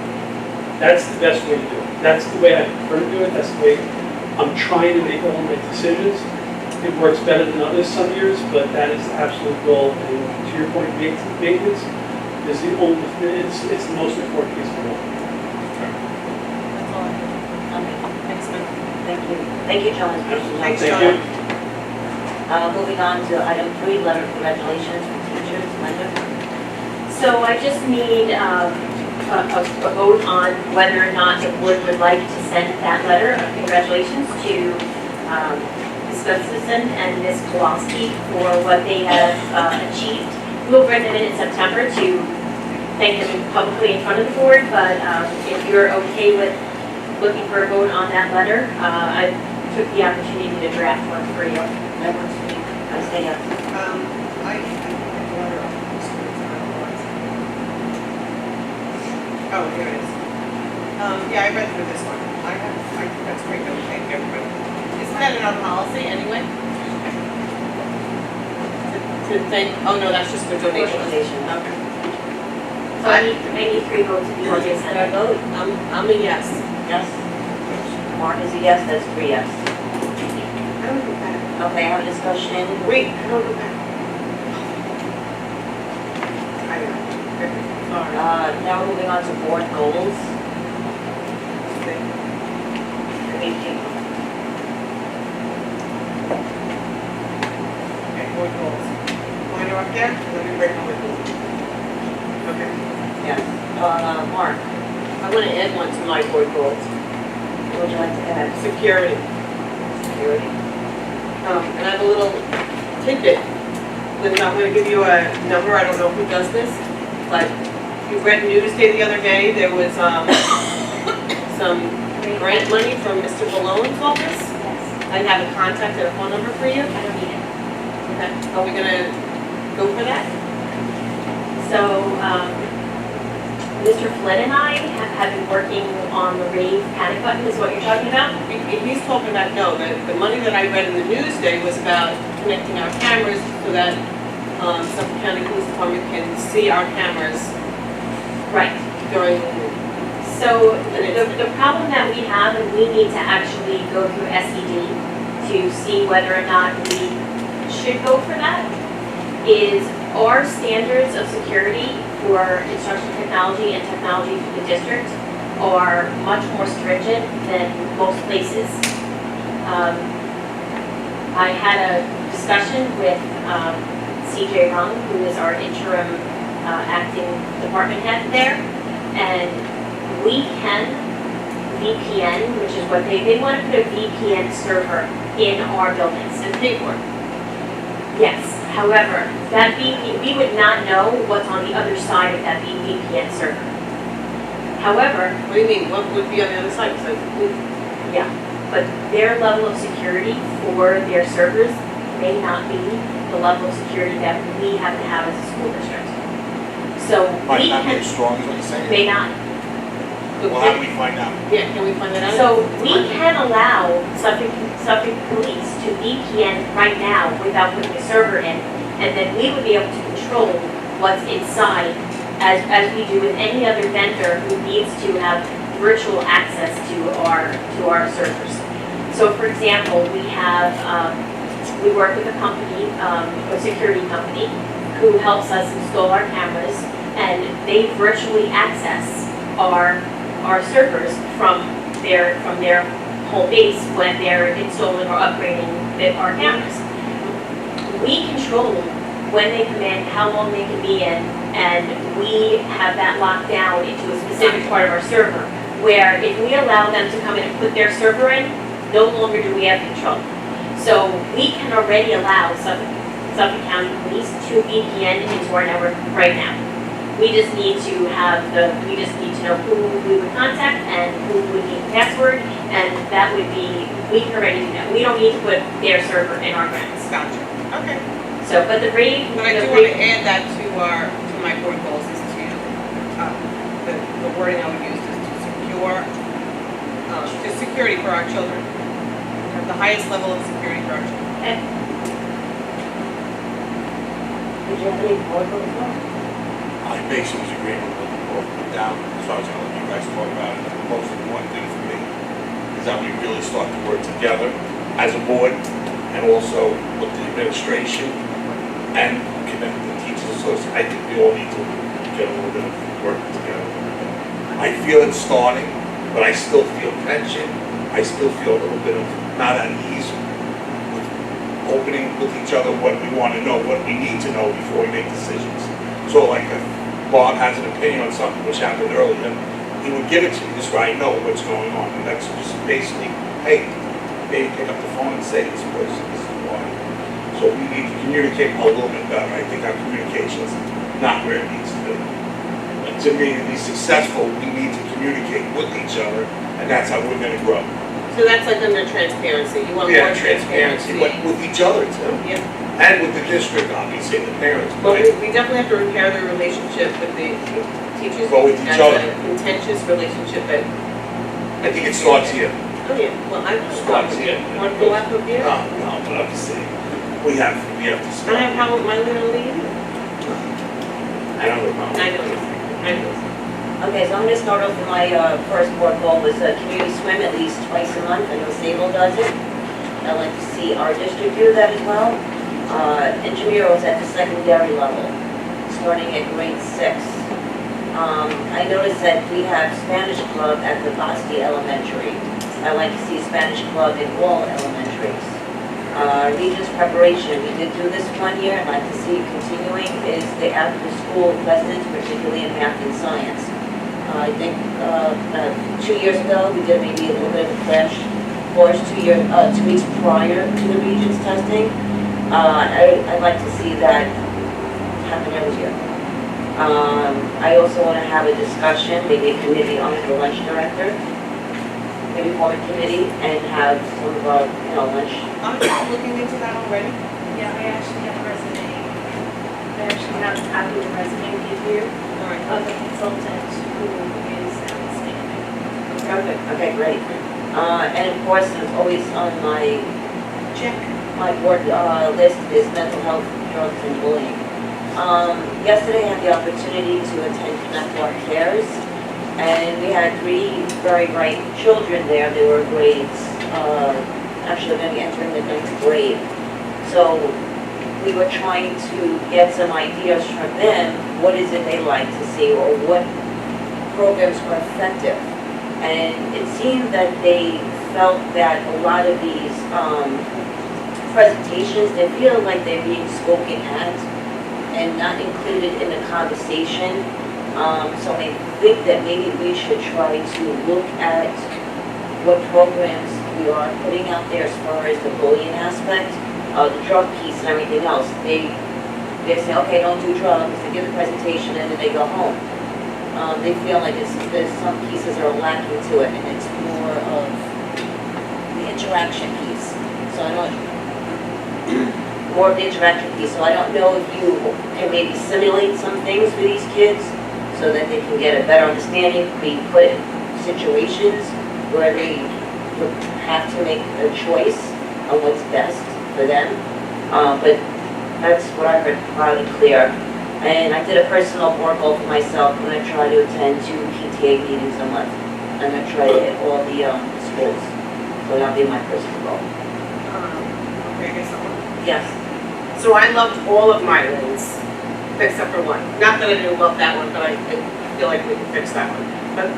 That's the best way to do it. That's the way I prefer to do it. That's the way I'm trying to make all my decisions. It works better than others some years, but that is the absolute goal. And to your point, maintenance is the only, it's the most important piece of all. That's all. Thanks, man. Thank you. Thank you, John. Thanks, Thank John. you. Moving on to item 3, letter of congratulations from teachers. Linda? So I just need a vote on whether or not the board would like to send that letter of congratulations to Ms. Gustafson and Ms. Kowalski for what they have achieved. We'll bring them in September to thank them publicly in front of the board, but if you're okay with looking for a vote on that letter, I took the opportunity to draft one for you. That works for me. I say yes. I have a letter of this one, it's not yours. Oh, here it is. Yeah, I read through this one. I think that's great, though, thank you, everybody. Isn't that in our policy anyway? To thank, oh no, that's just for donations. Donation. Okay. So I need 3 votes if you want to Can send I it. vote? I'm a yes. Yes. Mark is a yes, that's 3 yes. I don't go back. Okay, I have a discussion. Wait, I don't go back. I know. Sorry. Now we're moving on to board goals. Community. Okay, board goals. Want to up there? Let me break my goals. Okay. Yes. Mark, I want to add one to my board goals, what would you like to add? security. Security? And I have a little tidbit. Linda, I'm going to give you a number, I don't know who does this, but you read Newsday the other day, there was some grant money from Mr. Ballone's office. Yes, I have a contact and a phone number for you. I don't need it. Okay. Are we going to go for that? So, Mr. Flynn and I have been working on the rave panic button, is what you're talking about? He's talking about, no, the money that I read in the Newsday was about connecting our cameras so that Suffolk County Police Department can see our cameras Right. during, So the problem that we have, and we need to actually go through SED to see whether or not we should go for that, is our standards of security for instructional technology and technology for the district are much more stringent than most places. I had a discussion with CJ Rung, who is our interim acting department head there, and we can VPN, which is what they want to put a VPN server in our buildings. and pay for it. Yes, however, that we would not know what's on the other side of that VPN server. However, What do you mean, what would be on the other side besides the police? yeah, but their level of security for their servers may not be the level of security that we have to have as a school district. So Might we not be can, as strong as what you're saying. may not. Well, how do we find out? Yeah, can we find that out? So we can allow Suffolk Police to VPN right now without putting a server in, and then we would be able to control what's inside as we do with any other vendor who needs to have virtual access to our servers. So for example, we work with a company, a security company, who helps us install our cameras, and they virtually access our servers from their home base when they're installing or upgrading our cameras. We control when they come in, how long they can be in, and we have that locked down into a specific part of our server, where if we allow them to come in and put their server in, no longer do we have control. So we can already allow Suffolk County Police to VPN into our network right now. We just need to know who we would contact and who would need the password, and that would be, we can already do that. We don't need to put their server in our grounds. Gotcha. Okay. So, but the rate, But I do want to add that to my board goals is to, the wording I would use is to secure, to security for our children. Have the highest level of security for our children. Did you have any board goals? I basically was agreeing with what you both put down, so I was gonna let you guys talk about it. The most important thing for me is that we really start to work together as a board and also with the administration and connect the teachers association. I think we all need to get a little bit of work together. I feel it's starting, but I still feel tension. I still feel a little bit of not at ease with opening with each other what we want to know, what we need to know before we make decisions. So like if Bob has an opinion on something which happened earlier, he would give it to me, this way I know what's going on. And that's just basically, hey, maybe pick up the phone and say this person, this is why. So we need to communicate a little bit better. I think our communication is not where it needs to be. And to me, to be successful, we need to communicate with each other, and that's how we're gonna grow. So that's like under transparency. You want more transparency. But with each other too. Yep. And with the district, obviously, and the parents. Well, But we definitely have to repair the relationship with the teachers. But with each That's other. a contentious relationship that, I think it starts here. oh yeah, well, I don't Starts here. want to go out of here. No, but I'm just saying, we have to I don't have start. a problem with my little lead. I don't know. I know. Okay, so I'm gonna start off with my first board goal was community swim at least twice a month. I know Sable does it. I'd like to see our district do that as well. Intramurals at the secondary level, starting at grade 6. I noticed that we have Spanish club at the Basti Elementary. I'd like to see Spanish club in all elementaries. Regents preparation, we did do this one year, I'd like to see continuing, is the after-school lessons, particularly in math and science. I think 2 years ago, we did maybe a little bit of a crash course 2 weeks prior to the Regents testing. I'd like to see that happen every year. I also want to have a discussion, maybe a committee on the lunch director, maybe form a committee and have some of our, lunch. I'm just looking into that already. Yeah, I actually have a resume. I actually have a copy of the resume to give you All right. of a consultant who is outstanding. Okay, okay, great. And of course, it's always on my board list is mental health, drugs, and bullying. Yesterday I had the opportunity to attend Connect Our Cares, and we had 3 very bright children there. They were grades, actually going to be entering the 9th grade. So we were trying to get some ideas from them, what is it they like to see, or what programs are effective. And it seemed that they felt that a lot of these presentations, they feel like they're being spoken at and not included in the conversation. So I think that maybe we should try to look at what programs we are putting out there as far as the bullying aspect, the drug piece and everything else. They say, okay, don't do drugs, they give the presentation and then they go home. They feel like there's some pieces are lacking to it, and it's more of the interaction piece. So I don't, more of the interaction piece. So I don't know if you can maybe simulate some things for these kids so that they can get a better understanding, be put in situations where they would have to make a choice on what's best for them. But that's what I heard loud and clear. And I did a personal board goal for myself. I'm going to try to attend 2 PTA meetings a month. I'm going to try to hit all the schools. So that'll be my personal goal. Okay, I guess I'll. Yes. So I loved all of my wins, except for one. Not that I didn't love that one, but I feel like we can fix that one. But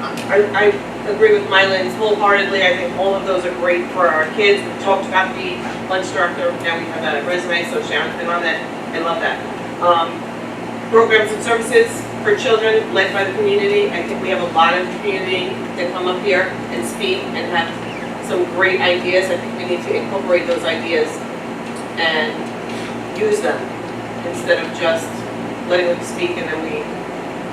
I agree with Mylins wholeheartedly. I think all of those are great for our kids. We talked about the lunch director. Now we have that resume, so Sharon's been on that. I love that. Programs and services for children led by the community. I think we have a lot of community that come up here and speak and have some great ideas. I think we need to incorporate those ideas and use them instead of just letting them speak and then we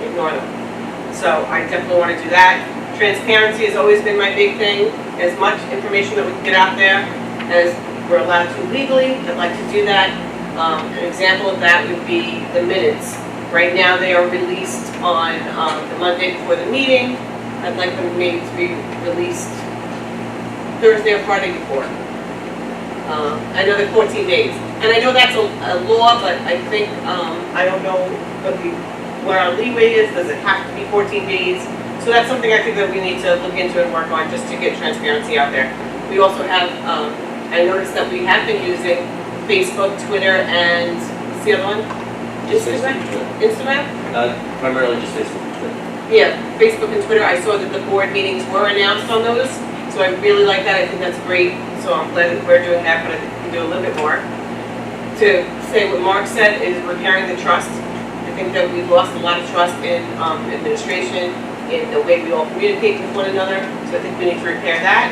ignore them. So I definitely want to do that. Transparency has always been my big thing. As much information that we can get out there as we're allowed to legally, I'd like to do that. An example of that would be the minutes. Right now, they are released on the Monday before the meeting. I'd like them maybe to be released Thursday or Friday before. I know they're 14 days. And I know that's a law, but I think, I don't know what our leeway is. Does it have to be 14 days? So that's something I think that we need to look into and work on just to get transparency out there. We also have, I noticed that we have been using Facebook, Twitter, and what's the other one? Instagram? Instagram? Primarily just Facebook and Twitter. Yeah, Facebook and Twitter. I saw that the board meetings were announced on those, so I really like that. I think that's great. So I'm glad that we're doing that, but I think we can do a little bit more. To say what Mark said is repairing the trust. I think that we've lost a lot of trust in administration, in the way we all communicate with one another, so I think we need to repair that.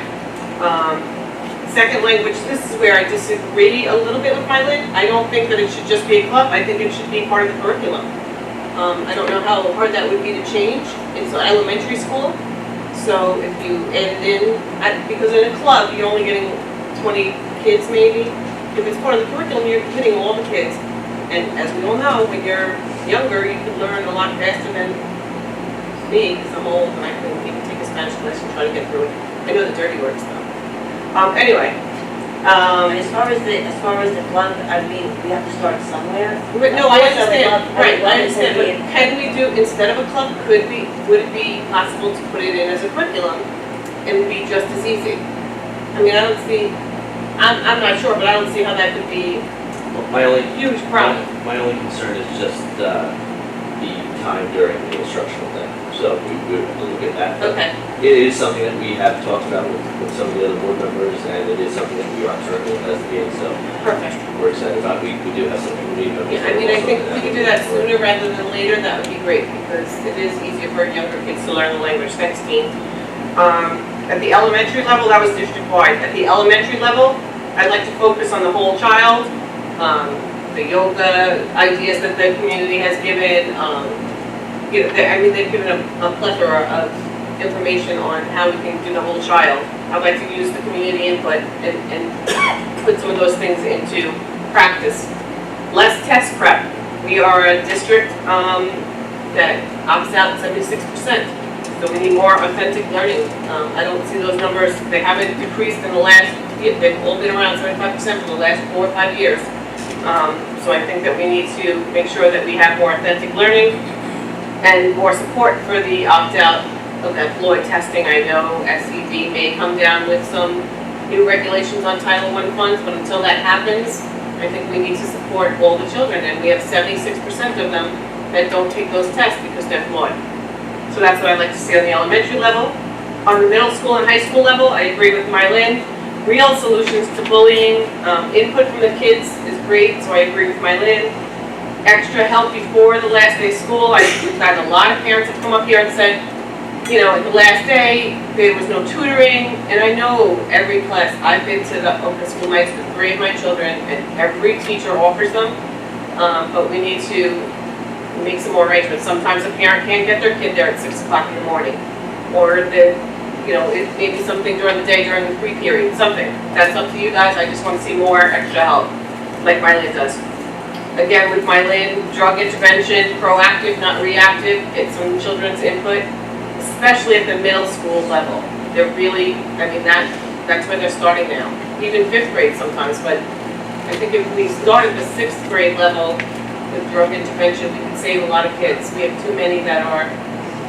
Second language, this is where I disagree a little bit with Mylin. I don't think that it should just be a club. I think it should be part of the curriculum. I don't know how hard that would be to change. It's elementary school, so if you add it in, because in a club, you're only getting 20 kids maybe. If it's part of the curriculum, you're hitting all the kids. And as we all know, when you're younger, you can learn a lot faster than me, because I'm old and I can even take a Spanish class and try to get through it. I know the dirty words though. Anyway. And as far as the club, I mean, we have to start somewhere. But no, I Of course, understand, would love- right, would love I to understand, be but in- can we do, instead of a club, would it be possible to put it in as a curriculum and be just as easy? I mean, I don't see, I'm not sure, but I don't see how that could be Well, my only, a huge problem. my only concern is just the time during the instructional day. So we would have to look at that. But Okay, it is something that we have talked about with some of the other board members, and it is something that we are currently investigating, so perfect. we're excited about it. We do have some community members. Yeah, I mean, I think if we could do that sooner rather than later, that would be great, because it is easier for younger kids to learn the language. Thanks, Dean. At the elementary level, that was district-wide. At the elementary level, I'd like to focus on the whole child, the yoga ideas that the community has given. You know, I mean, they've given a plethora of information on how we can do the whole child. I'd like to use the community input and put some of those things into practice. Less test prep. We are a district that opts out 76%. So we need more authentic learning. I don't see those numbers. They haven't decreased in the last, they've all been around 75% for the last 4 or 5 years. So I think that we need to make sure that we have more authentic learning and more support for the opt-out of that Floyd testing. I know SED may come down with some new regulations on Title I funds, but until that happens, I think we need to support all the children. And we have 76% of them that don't take those tests because they're flawed. So that's what I'd like to see on the elementary level. On the middle school and high school level, I agree with Mylin. Real solutions to bullying, input from the kids is great, so I agree with Mylin. Extra help before the last day of school. We've had a lot of parents have come up here and said, you know, the last day, there was no tutoring, and I know every class, I've been to the open school nights with 3 of my children, and every teacher offers them, but we need to make some more arrangements. Sometimes a parent can't get their kid there at 6 o'clock in the morning, or it may be something during the day, during the free period, something. That's up to you guys. I just want to see more extra help, like Mylin does. Again, with Mylin, drug intervention, proactive, not reactive, get some children's input, especially at the middle school level. They're really, I mean, that's where they're starting now. Even 5th grade sometimes, but I think if we start at the 6th grade level with drug intervention, we can save a lot of kids. We have too many that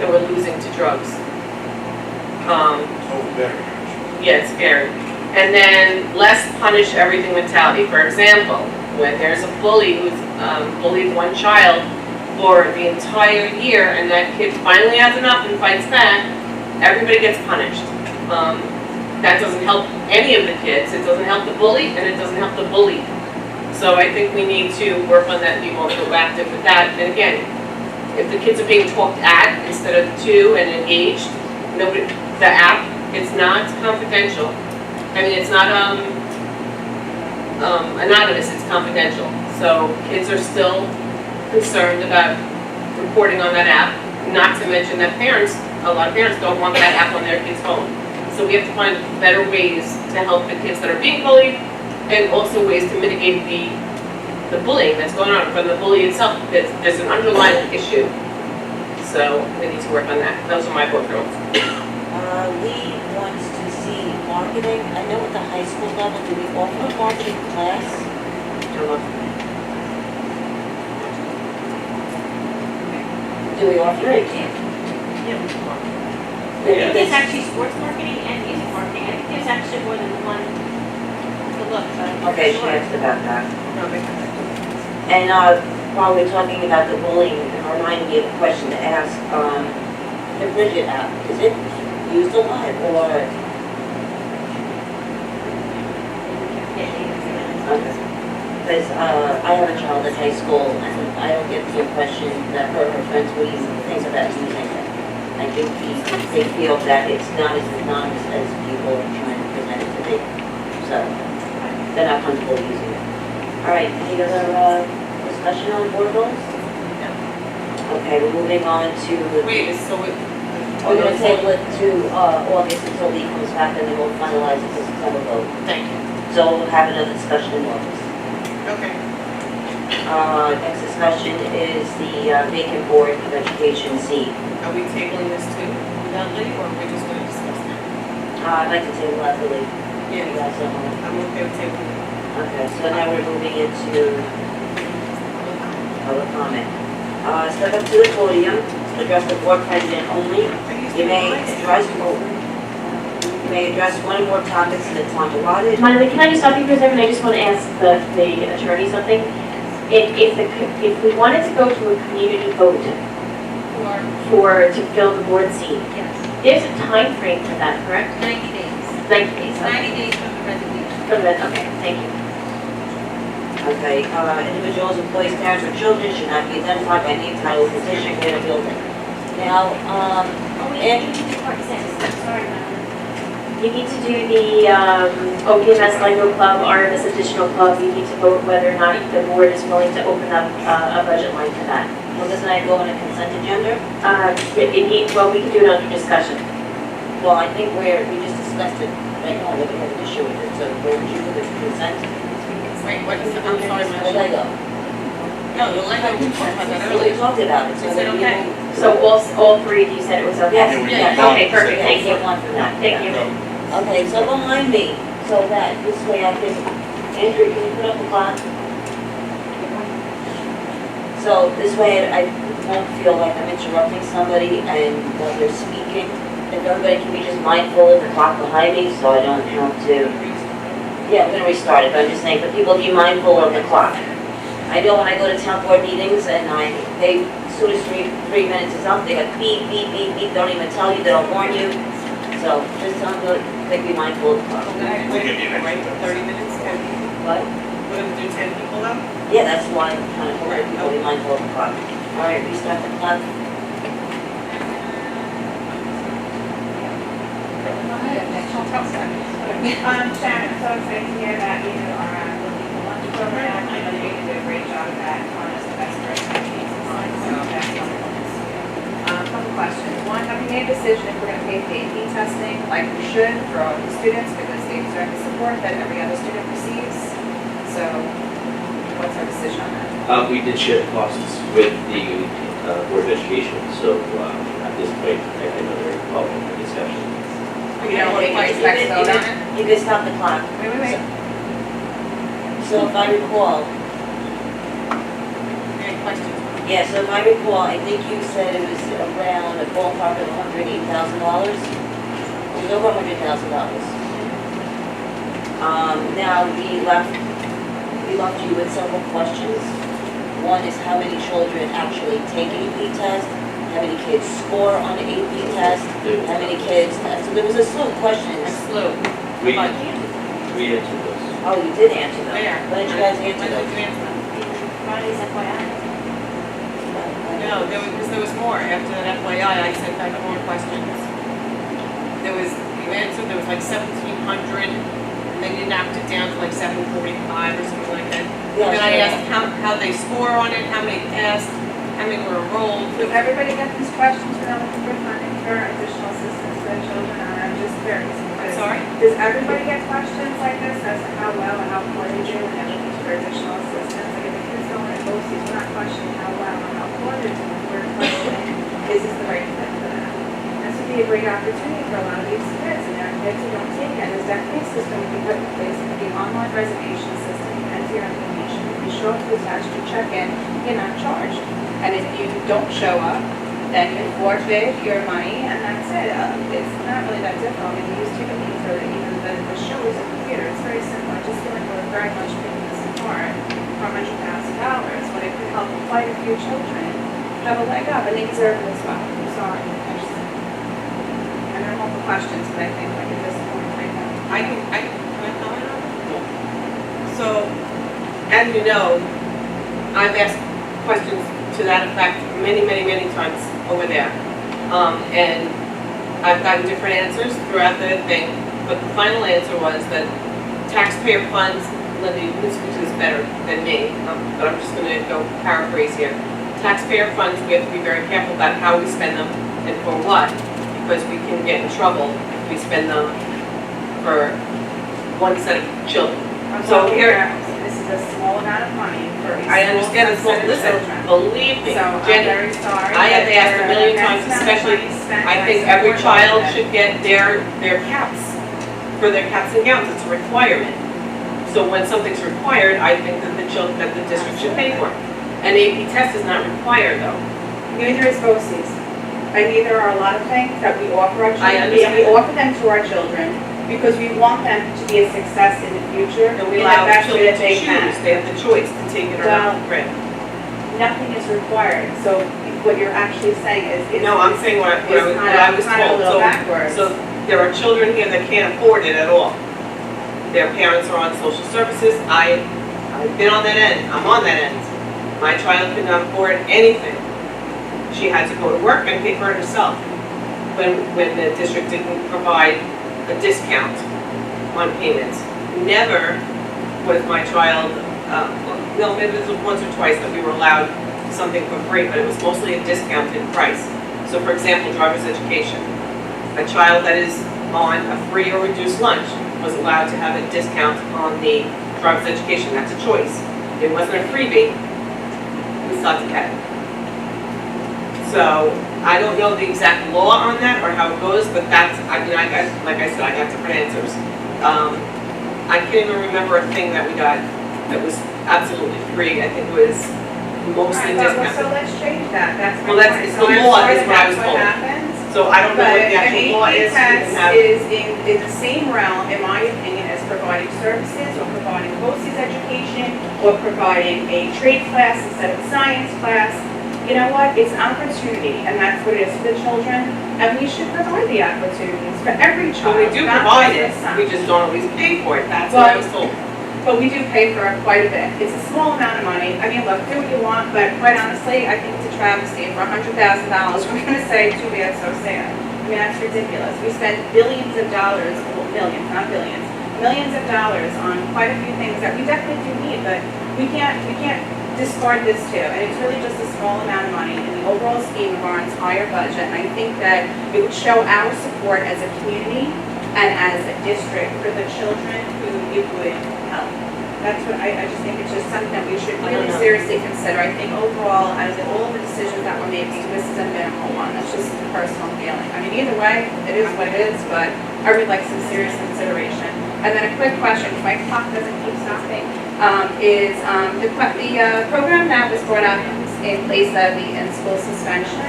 we're losing to drugs. Yeah, it's scary. And then less punish everything mentality. For example, when there's a bully who's bullied one child for the entire year and that kid finally has enough and fights back, everybody gets punished. That doesn't help any of the kids. It doesn't help the bully and it doesn't help the bully. So I think we need to work on that and be more proactive with that. And again, if the kids are being talked at instead of to and engaged, the app, it's not confidential. I mean, it's not anonymous, it's confidential. So kids are still concerned about reporting on that app, not to mention that parents, a lot of parents don't want that app on their kids' phone. So we have to find better ways to help the kids that are being bullied, and also ways to mitigate the bullying that's going on from the bully itself. There's an underlying issue. So we need to work on that. Those are my book notes. Lee wants to see marketing. I know at the high school level, do we offer a marketing class? Do we offer it? I think it's actually sports marketing and music marketing. I think there's actually more than one to look, but I'm not Okay, she sure. asked about that. Okay. And while we're talking about the bullying, it reminded me of a question to ask. The Bridget app, is it used a lot or? Because I have a child at high school and I don't get the impression that her or her friends will use things about using it. I think they feel that it's not as anonymous as people are trying to present it to be. So they're not comfortable using it. All right, any other discussion on board goals? Okay, we're moving on to. Wait, so We're gonna table it to August until Lee comes back and then we'll finalize it this September vote. thank you. So we'll have another discussion in August. Okay. Next discussion is the vacant board of education seat. Are we tabling this too, without Lee, or are we just gonna discuss that? I'd like to table that for Lee. Yeah, You guys don't want- I'm okay with tabling it. Okay, so now we're moving into public comment. Step up to the podium, address the board president only. You may address one or more topics in the time allotted. Monica, can I just stop you for a second? I just want to ask the attorney something. If we wanted to go to a community vote to fill the board seat, Yes, there's a time frame for that, correct? 90 days. 90 days. It's 90 days from the resignation. From that, okay, thank you. Okay, individuals, employees, parents, or children should not be identified by name, title, position, grade, or building. Now, Oh, wait, and- you need to do part 6. Sorry, Monica. You need to do the OPMS Lego Club, RMS Additional Club. You need to vote whether or not the board is willing to open up a budget line for that. well, doesn't that go on a consent agenda? Well, we can do it under discussion. Well, I think we just discussed it right now, that we have an issue with it, so where would you put the consent? Wait, what is it? I'm sorry, The my Lego. No, the Lego, we talked about that So we earlier. talked about it, so. Is it then okay? So all three of you said it was okay? Yes, Yeah, yes. Okay, perfect, thank you. One for that. Thank you. Go. Okay, so behind me, so that this way I can, Andrew, can you put up the clock? So this way I won't feel like I'm interrupting somebody and while they're speaking. If everybody can be just mindful of the clock behind me, so I don't have to. Yeah, I'm gonna restart it, but I'm just saying, for people to be mindful of the clock. I know when I go to town board meetings and they, as soon as three minutes is up, they go beep, beep, beep, beep, don't even tell you, they don't warn you. So just tell them to be mindful of the clock. We'll give you an Right, extra 30 minutes, 10 people. What? We're gonna do 10 people though? Yeah, that's why I'm trying to help people be mindful of the clock. All right, restart the clock. Sharon, I'm so excited to hear that you are looking for lunch program. I know you did a great job of that on us, the best person that needs to find, so that's wonderful to see. Couple questions. One, have we made a decision if we're gonna pay for AP testing like we should for all the students because they deserve the support that every other student receives? So what's our decision on that? We did share the costs with the Board of Education, so at this point, I know they're involved in the discussion. We don't want to fight back to vote on it? You can stop the clock. Wait. So if I recall, Any questions? yeah, so if I recall, I think you said it was around a ballpark of $180,000. It was over $100,000. Now, we left you with several questions. One is how many children actually take an AP test, how many kids score on the AP test, how many kids, so there was a slew of questions. Slew. We But- answered those. Oh, you did answer them. Where? When did you guys When answer did them? you answer them? Ronnie's FYI. No, because there was more. After that FYI, I sent back more questions. You answered, there was like 1,700, and then you knocked it down to like 745 or something like that. Yeah, And I sure. asked how they score on it, how many passed, how many were enrolled. Does everybody get these questions when they're looking for funding for additional assistance for the children? And I'm just curious. because Sorry? Does everybody get questions like this as to how well and how poor they do when they're looking for additional assistance? Like if the kids don't want to go see, we're not questioning how well and how poor they're doing. We're questioning, is this the right fit for them? This would be a great opportunity for a lot of these kids, and there are kids who don't take it. There's definitely a system we can put in place. It could be an online reservation system. You enter your information. If you show up to attach your check-in, you're not charged. And if you don't show up, then you forfeit your money, and that's it. It's not really that difficult. I mean, we use Ticketmaster for even the shows and computer. It's very simple. I just feel like we're very much picking this apart for $100,000, when it could help quite a few children have a leg up, and they deserve it as well. I'm sorry. And there are multiple questions, but I think like at this point, right now. Can I comment on it? So, as you know, I've asked questions to that effect many, many, many times over there. And I've gotten different answers throughout the thing, but the final answer was that taxpayer funds, Linda, you can speak to this better than me, but I'm just gonna go paraphrase here. Taxpayer funds, we have to be very careful about how we spend them and for what, because we can get in trouble if we spend them for one set of children. So here, This is a small amount of money for a I understand it's small not, subset of listen, children. believe me, So I'm Jenny, very sorry. I have that asked a there are million immense times, amount of especially, money spent, I and think every support all of child it. should get their caps, for their caps and gowns, it's a requirement. So when something's required, I think that the children, that the district should pay for it. An AP test is not required though. Neither is BOCES. And neither are a lot of things that we offer our I children. understand. We offer them to our children because we want them to be a success in the future. And we in the allow best way children that to they choose, can. they have the choice to take it or not. Right. Nothing is required. So what you're actually saying is No, I'm saying what I was kind of a told. little backwards. So there are children here that can't afford it at all. Their parents are on social services. I've been on that end. I'm on that end. My child could not afford anything. She had to go to work and pay for it herself when the district didn't provide a discount on payments. Never was my child, no, maybe it was once or twice that we were allowed something for free, but it was mostly a discounted price. So for example, driver's education. A child that is on a free or reduced lunch was allowed to have a discount on the driver's education. That's a choice. It wasn't a freebie. We still had to pay. So I don't know the exact law on that or how it goes, but that's, I mean, I got, like I said, I got different answers. I can't even remember a thing that we got that was absolutely free. I think it was mostly Right, well, discounted. so let's change that. That's my Well, that's- point. it's So the I'm law sorry is that what I was that's told. happens. So I don't know what the But actual an law AP is. test We can have- is in the same realm, in my opinion, as providing services or providing BOCES education or providing a trade class instead of a science class. You know what? It's an opportunity, and that's what it is for the children, and we should provide the opportunities for every So child. we do not provide just it, some. we just don't always pay for it. That's what I was told. But we do pay for it quite a bit. It's a small amount of money. I mean, look, do what you want, but quite honestly, I think it's a travesty. For $100,000, we're gonna say too bad, so sad. I mean, that's ridiculous. We spend billions of dollars, well, millions, not billions, millions of dollars on quite a few things that we definitely do need, but we can't discard this too. And it's really just a small amount of money in the overall scheme of our entire budget. And I think that it would show our support as a community and as a district for the children who it would help. That's what I just think it's just something that we should really seriously consider. I think overall, out of all of the decisions that we're making, this is a minimal one. That's just a personal feeling. I mean, either way, it is what it is, but I would like some serious consideration. And then a quick question, if my clock doesn't keep stopping, is the program that was brought up in place of the in-school suspension.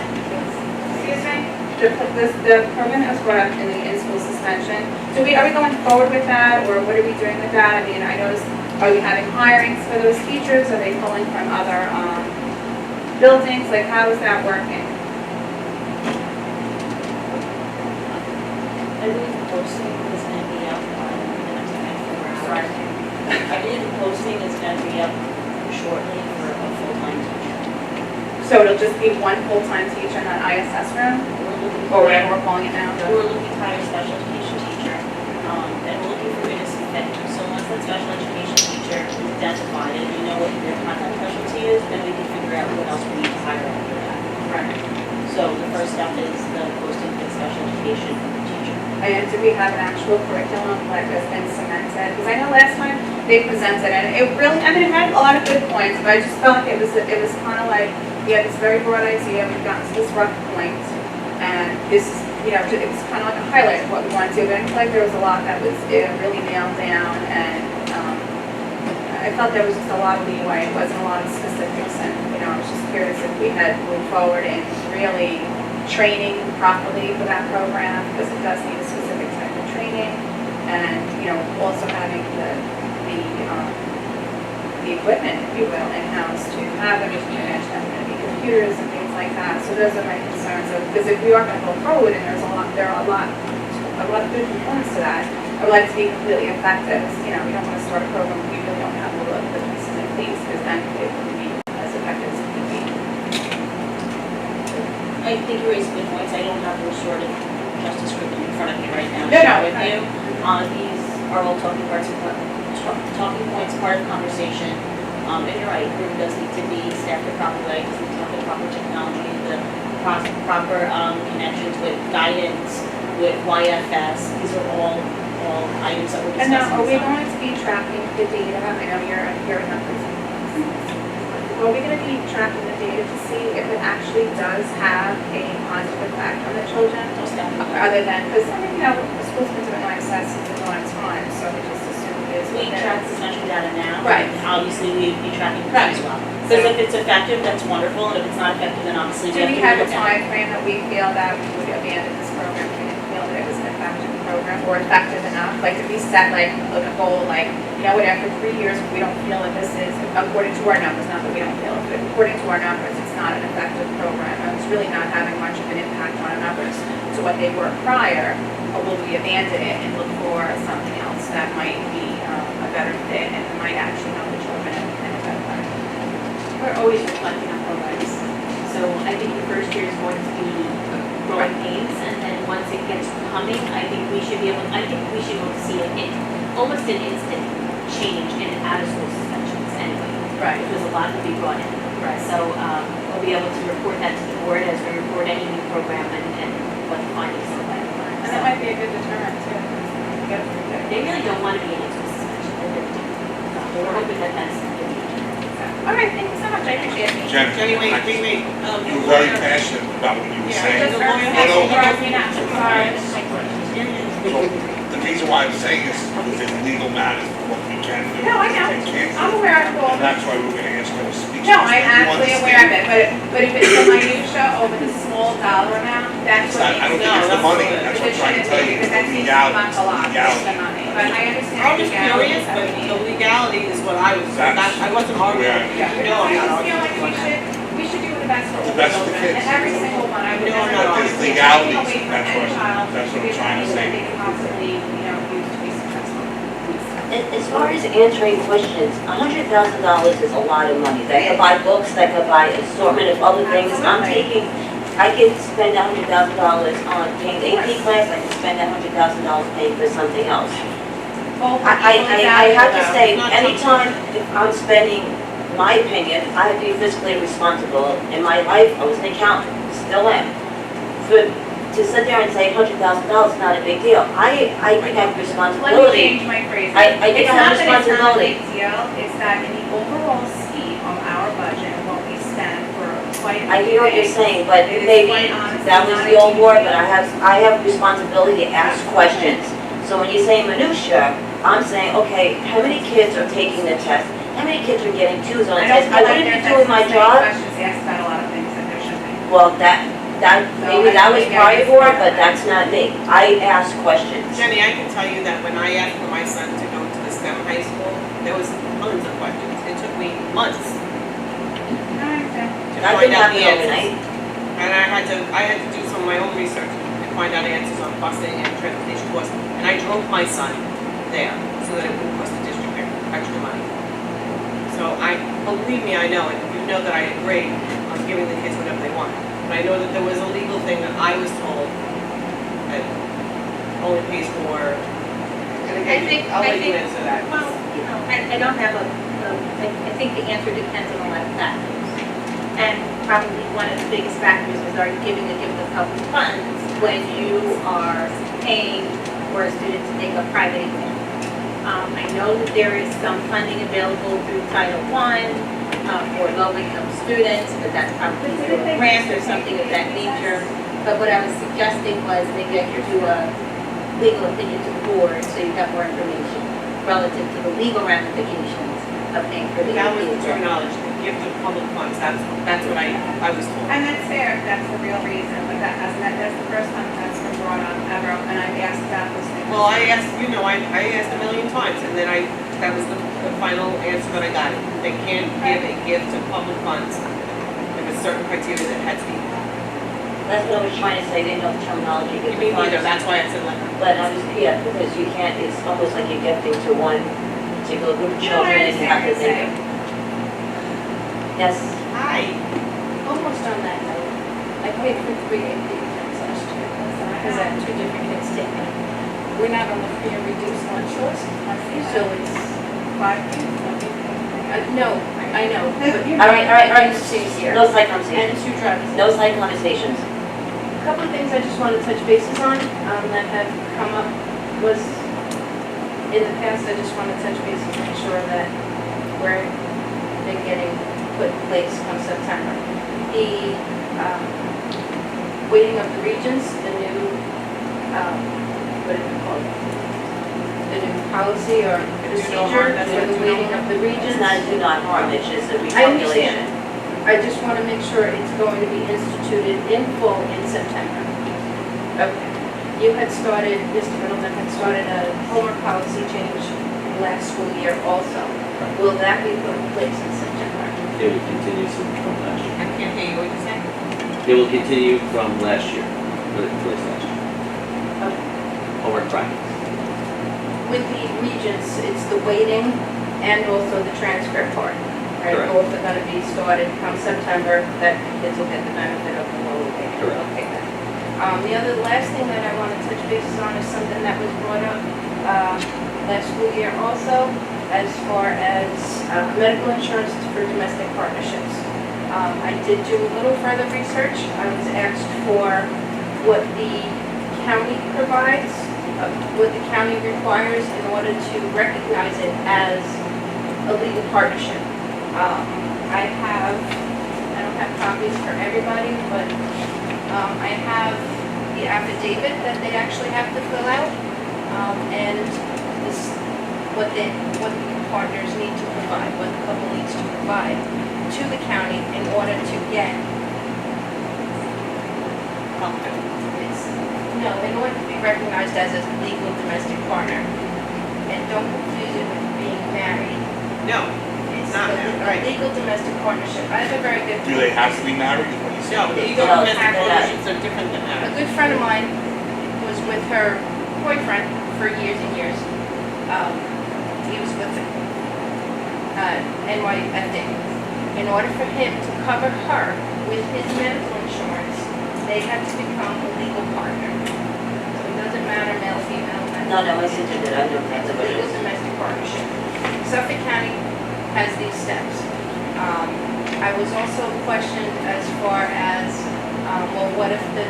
Excuse me? The program that was brought up in the in-school suspension. Are we going forward with that, or what are we doing with that? I mean, I noticed, are we having hirings for those teachers? Are they pulling from other buildings? Like, how is that working? I believe the posting is going to be up in the next 24 hours. I believe the posting is going to be up shortly for a full-time teacher. So it'll just be one full-time teacher in that ISS room, We're looking or for, whatever we're calling it now? we're looking to hire a special education teacher, and we're looking for it as effective. So once that special education teacher teacher is identified and we know what their content specialty is, then we can figure out what else we need to hire after that. Right. So the first step is the posting for the special education teacher. And do we have an actual curriculum that has been cemented? Because I know last time they presented and it really, I mean, it had a lot of good points, but I just felt like it was kind of like, we had this very broad idea, we've gotten to this rough point, and this, you know, it was kind of like a highlight of what we want to do, but I feel like there was a lot that was really nailed down, and I felt there was just a lot of leeway, it wasn't a lot of specifics, and, you know, I was just curious if we had moved forward in really training properly for that program, because it does need a specific type of training, and, you know, also having the equipment, if you will, in-house to have everything managed, have going to be computers and things like that. So those are my concerns, because if we are going to go forward, and there are a lot of good components to that, I would like to be completely effective. You know, we don't want to start a program if we really don't have all of the pieces in place, because then it wouldn't be as effective as it could be. I think you raised good points. I don't have your sort of justice curriculum in front of me right now. No, Share no, with you. These are all talking points, part of the conversation. And you're right, it does need to be staffed the proper way, it does need to have the proper technology, the proper connections with guidance, with YFS. These are all items that we're And discussing. now, are we going to be tracking the data? I know you're a numbers. Are we going to be tracking the data to see if it actually does have a positive effect on the children? Most definitely. Other than, because, I mean, you know, the school's been doing ISS since a long time, so we just assume it is. We track the central data now. Right. And obviously, we'd be tracking Right. that as well. Because if it's effective, that's wonderful, and if it's not effective, then obviously Do we have a time frame that we feel that we would abandon this program if we didn't feel that it was an effective program or effective enough? Like, if we set like a goal, like, you know what, after 3 years, if we don't feel that this is, according to our numbers, not that we don't feel it, but according to our numbers, it's not an effective program, and it's really not having much of an impact on our numbers to what they were prior, or will we abandon it and look for something else that might be a better fit and might actually help the children in a better way? We're always reflecting on programs. So I think the first year is going to be growing pains, and then once it gets humming, I think we should be able to see almost an instant change in out-of-school suspensions anyway. Right. Because a lot will be brought in. Right. So we'll be able to report that to the board as we report any new program and what the findings are like. And that might be a good deterrent too. They really don't want to be in a suspension. They really do. We're hoping that that's the future. All right, thank you so much, I appreciate it. Jenny, wait. You were very passionate about what you were saying. Just the lawyer earlier, has to you know, sorry. So the reason why I'm saying this is because there's legal matters for what we can do. No, I know. and can't do. I'm aware of all And that. that's why we're gonna ask her to speak. No, I'm You actually aware of understand. it, but if it's the minutia over the small dollar amount, that's It's what not, I don't needs think to it's the No, money, that's that's what I'm trying to tell you, Because it's that the seems to legality, much a lot, it's just the the money, but I understand. I'm just legality. curious, but the legality is what I was, I wasn't arguing. Yeah, You because know I I'm not just feel arguing. like we should do the best for all The the best for the children, kids. and every single one, I would No, never I'm not want to arguing. take Legalities, anything away from that's any what- child that's what to I'm give trying to them say. what they could possibly, use to be successful. As far as answering questions, $100,000 is a lot of money. That could buy books, that could buy assortment of other things. Absolutely. I could spend $100,000 on paying the AP class, I could spend $100,000 paying for something else. Both are I equally have to valuable, say, It's not anytime if I'm spending, my opinion, I have to be fiscally responsible. In my life, I was an accountant, still am. To sit there and say $100,000 is not a big deal. I think I have Let me responsibility. change my phrase. I think I have responsibility. It's not that it's not a big deal, it's that in the overall scheme of our budget and what we spend for quite a I few hear what you're things, saying, but it is maybe quite honestly that was not the a old huge word, deal. but I have responsibility to ask questions. So when you say minutia, I'm saying, okay, how many kids are taking the test? How many kids are getting twos on the I don't test? feel I like wouldn't be there's doing my job. questions asked about a lot of things that there should be. Well, maybe that was prior board, but that's not me. I ask questions. Jenny, I can tell you that when I asked for my son to go to the STEM high school, there was tons of questions. It took me months to That find didn't out happen the answers. overnight. And I had to do some of my own research to find out answers on busing and transportation costs. And I drove my son there so that it wouldn't cost the district extra money. So believe me, I know, and you know that I agree on giving the kids whatever they want. But I know that there was a legal thing that I was told that only pays for an Okay, I'll let you answer that. Well, I don't have I think the answer depends on a lot of factors. And probably one of the biggest factors is, are you giving a gift of public funds when you are paying for a student to take a private exam? I know that there is some funding available through Title I for low-income students, but that's probably through a grant or something of that nature. But what I was suggesting was maybe I could do a legal opinion to the board so you have more information relative to the legal ramifications of paying for the That was the exam. terminology, gift of public funds, that's what I was told. And that's fair, if that's the real reason, but that's the first time that's been brought up ever, and I've asked about this thing. Well, I asked, I asked a million times, and then that was the final answer that I got. They can't give a gift of public funds. There was certain criteria that had to be. That's what I was trying to say, they know the terminology. You mean neither, that's why I said like. But I was, yeah, because you can't, it's almost like you're gifting to one particular group of children and you have to think. Yes, Hi. Almost on that note, I paid for 3 AP exams last year, because I had 2 different kids take them. We're not on the free and reduced lunch list, so it's 5 kids. No, I know, but all right, she's here. no side And conversations, 2 drivers. no side conversations. A couple of things I just want to touch bases on, that have come up was, in the past, I just want to touch bases, make sure that we're getting put in place come September. The weighting of the regions, the new, what is it called? The new policy or procedure that's for what the do weighting not of the regions. It's not a do not harm, it's just a I understand. recalculation. I just want to make sure it's going to be instituted in full in September. Okay. You had started, Mr. Middleton had started a homework policy change last school year also. Will that be put in place in September? It will continue from last year. I can't hear you, what you saying? It will continue from last year, put it in place last year. Okay. Homework practice. With the regions, it's the weighting and also the transfer part. Right, Correct. both are going to be started come September, that kids will get the benefit of the lower weighting. Correct. Okay, good. The last thing that I want to touch bases on is something that was brought up last school year also, as far as medical insurance for domestic partnerships. I did do a little further research. I was asked for what the county provides, what the county requires in order to recognize it as a legal partnership. I don't have copies for everybody, but I have the affidavit that they actually have to fill out, and this, what the partners need to provide, what the couple needs to provide to the county in order to get, in order to be recognized as a legal domestic partner. And don't confuse it with being married. No, It's not a married, right. legal domestic partnership. I have a very good. Do they have to be married, is what you said? No, legal No, domestic it's not. partnerships are different than A that. good friend of mine was with her boyfriend for years and years. He was with NYFD. In order for him to cover her with his medical insurance, they had to become a legal partner. So it doesn't matter male, female. No, my sister did, I know It's that's a what it legal is. domestic partnership. Suffolk County has these steps. I was also questioned as far as, well, what if the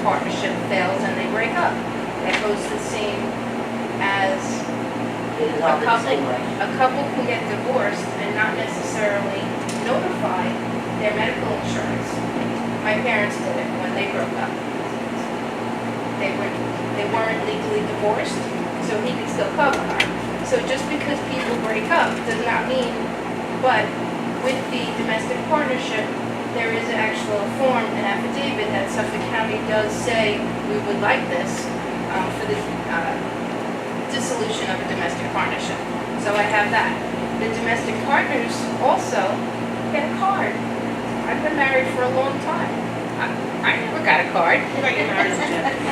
partnership fails and they break up? That goes the same as It is all the same way. a couple can get divorced and not necessarily notify their medical insurance. My parents did it when they broke up. They weren't legally divorced, so he could still cover her. So just because people break up does not mean, but with the domestic partnership, there is an actual form, an affidavit that Suffolk County does say, we would like this for the dissolution of a domestic partnership. So I have that. The domestic partners also get a card. I've been married for a long time. I never got a card. You got your marriage certificate.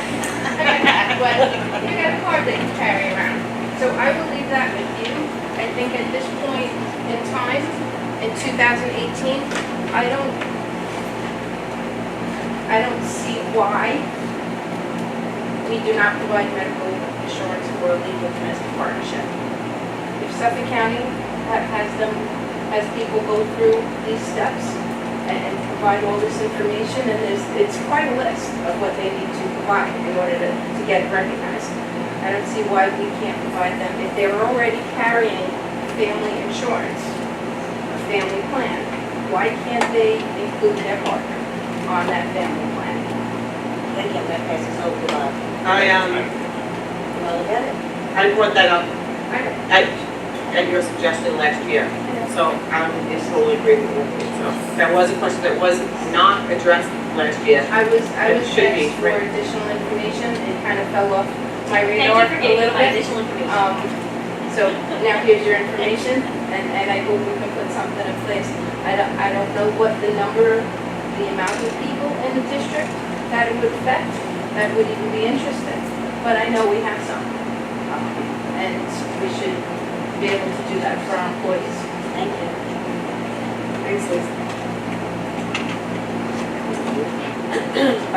But you got a card that you carry around. So I will leave that with you. I think at this point in time, in 2018, I don't see why we do not provide medical insurance for a legal domestic partnership. If Suffolk County has people go through these steps and provide all this information, and it's quite a list of what they need to provide in order to get recognized. I don't see why we can't provide them. If they're already carrying family insurance, a family plan, why can't they include their partner on that family plan? Thank you, I'm gonna pass this over to Bob. You wanna look at it? I brought that up at your suggestion last year, so I'm in total agreement with you. So that was a question that was not addressed last year. I was It should be, asked for right. additional information. It kind of fell off my Thank you radar for a giving little my bit. additional information. So now here's your information, and I hope we can put something in place. I don't know what the amount of people in the district that it would affect, that would even be interested, but I know we have some. And we should be able to do that for our employees. Thank you. Thanks, Lisa.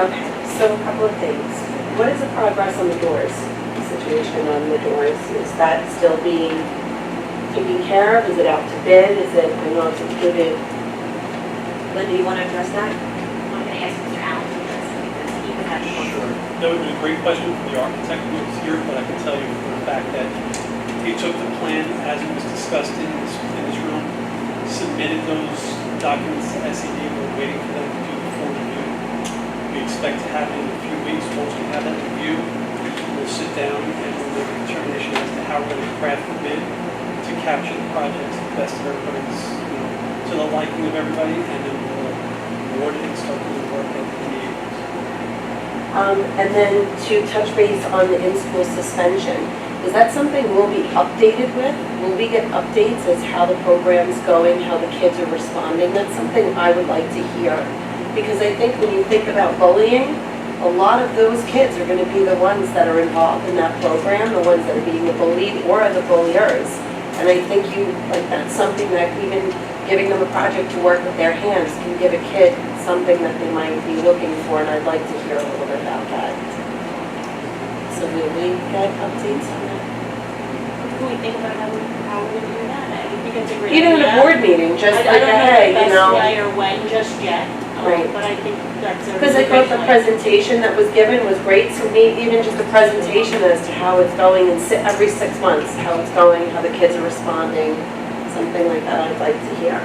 Okay, so a couple of things. What is the progress on the doors? Situation on the doors, is that still being taken care of? Is it out to bid? Is it, I know it's included? Linda, you wanna address that? I'm gonna ask Mr. Allen to address it because he would have to. Sure. That would be a great question for the architect who was here, but I can tell you for the fact that he took the plan as it was discussed in this room, submitted those documents to SED, we're waiting for them to do the full review. We expect to have it in a few weeks. Once we have that review, we'll sit down and we'll make a determination as to how we're going to craft the bid to capture the project to the best of everybody's, to the liking of everybody, and then we'll award it and start doing the work at the meetings. And then to touch base on the in-school suspension, is that something we'll be updated with? Will we get updates as how the program's going, how the kids are responding? That's something I would like to hear. Because I think when you think about bullying, a lot of those kids are going to be the ones that are involved in that program, the ones that are being bullied or the bulliers. And I think that's something that even giving them a project to work with their hands can give a kid something that they might be looking for, and I'd like to hear a little bit about that. So will we get updates on that? Can we think about how we're gonna do that? I think it's a great Even in a idea. board meeting, just I like, don't know hey, the you best know. way or when just yet, Right. but I think that's a Because I really thought great the plan. presentation that was given was great, so maybe even just a presentation as to how it's going and every 6 months, how it's going, how the kids are responding, something like that I'd like to hear.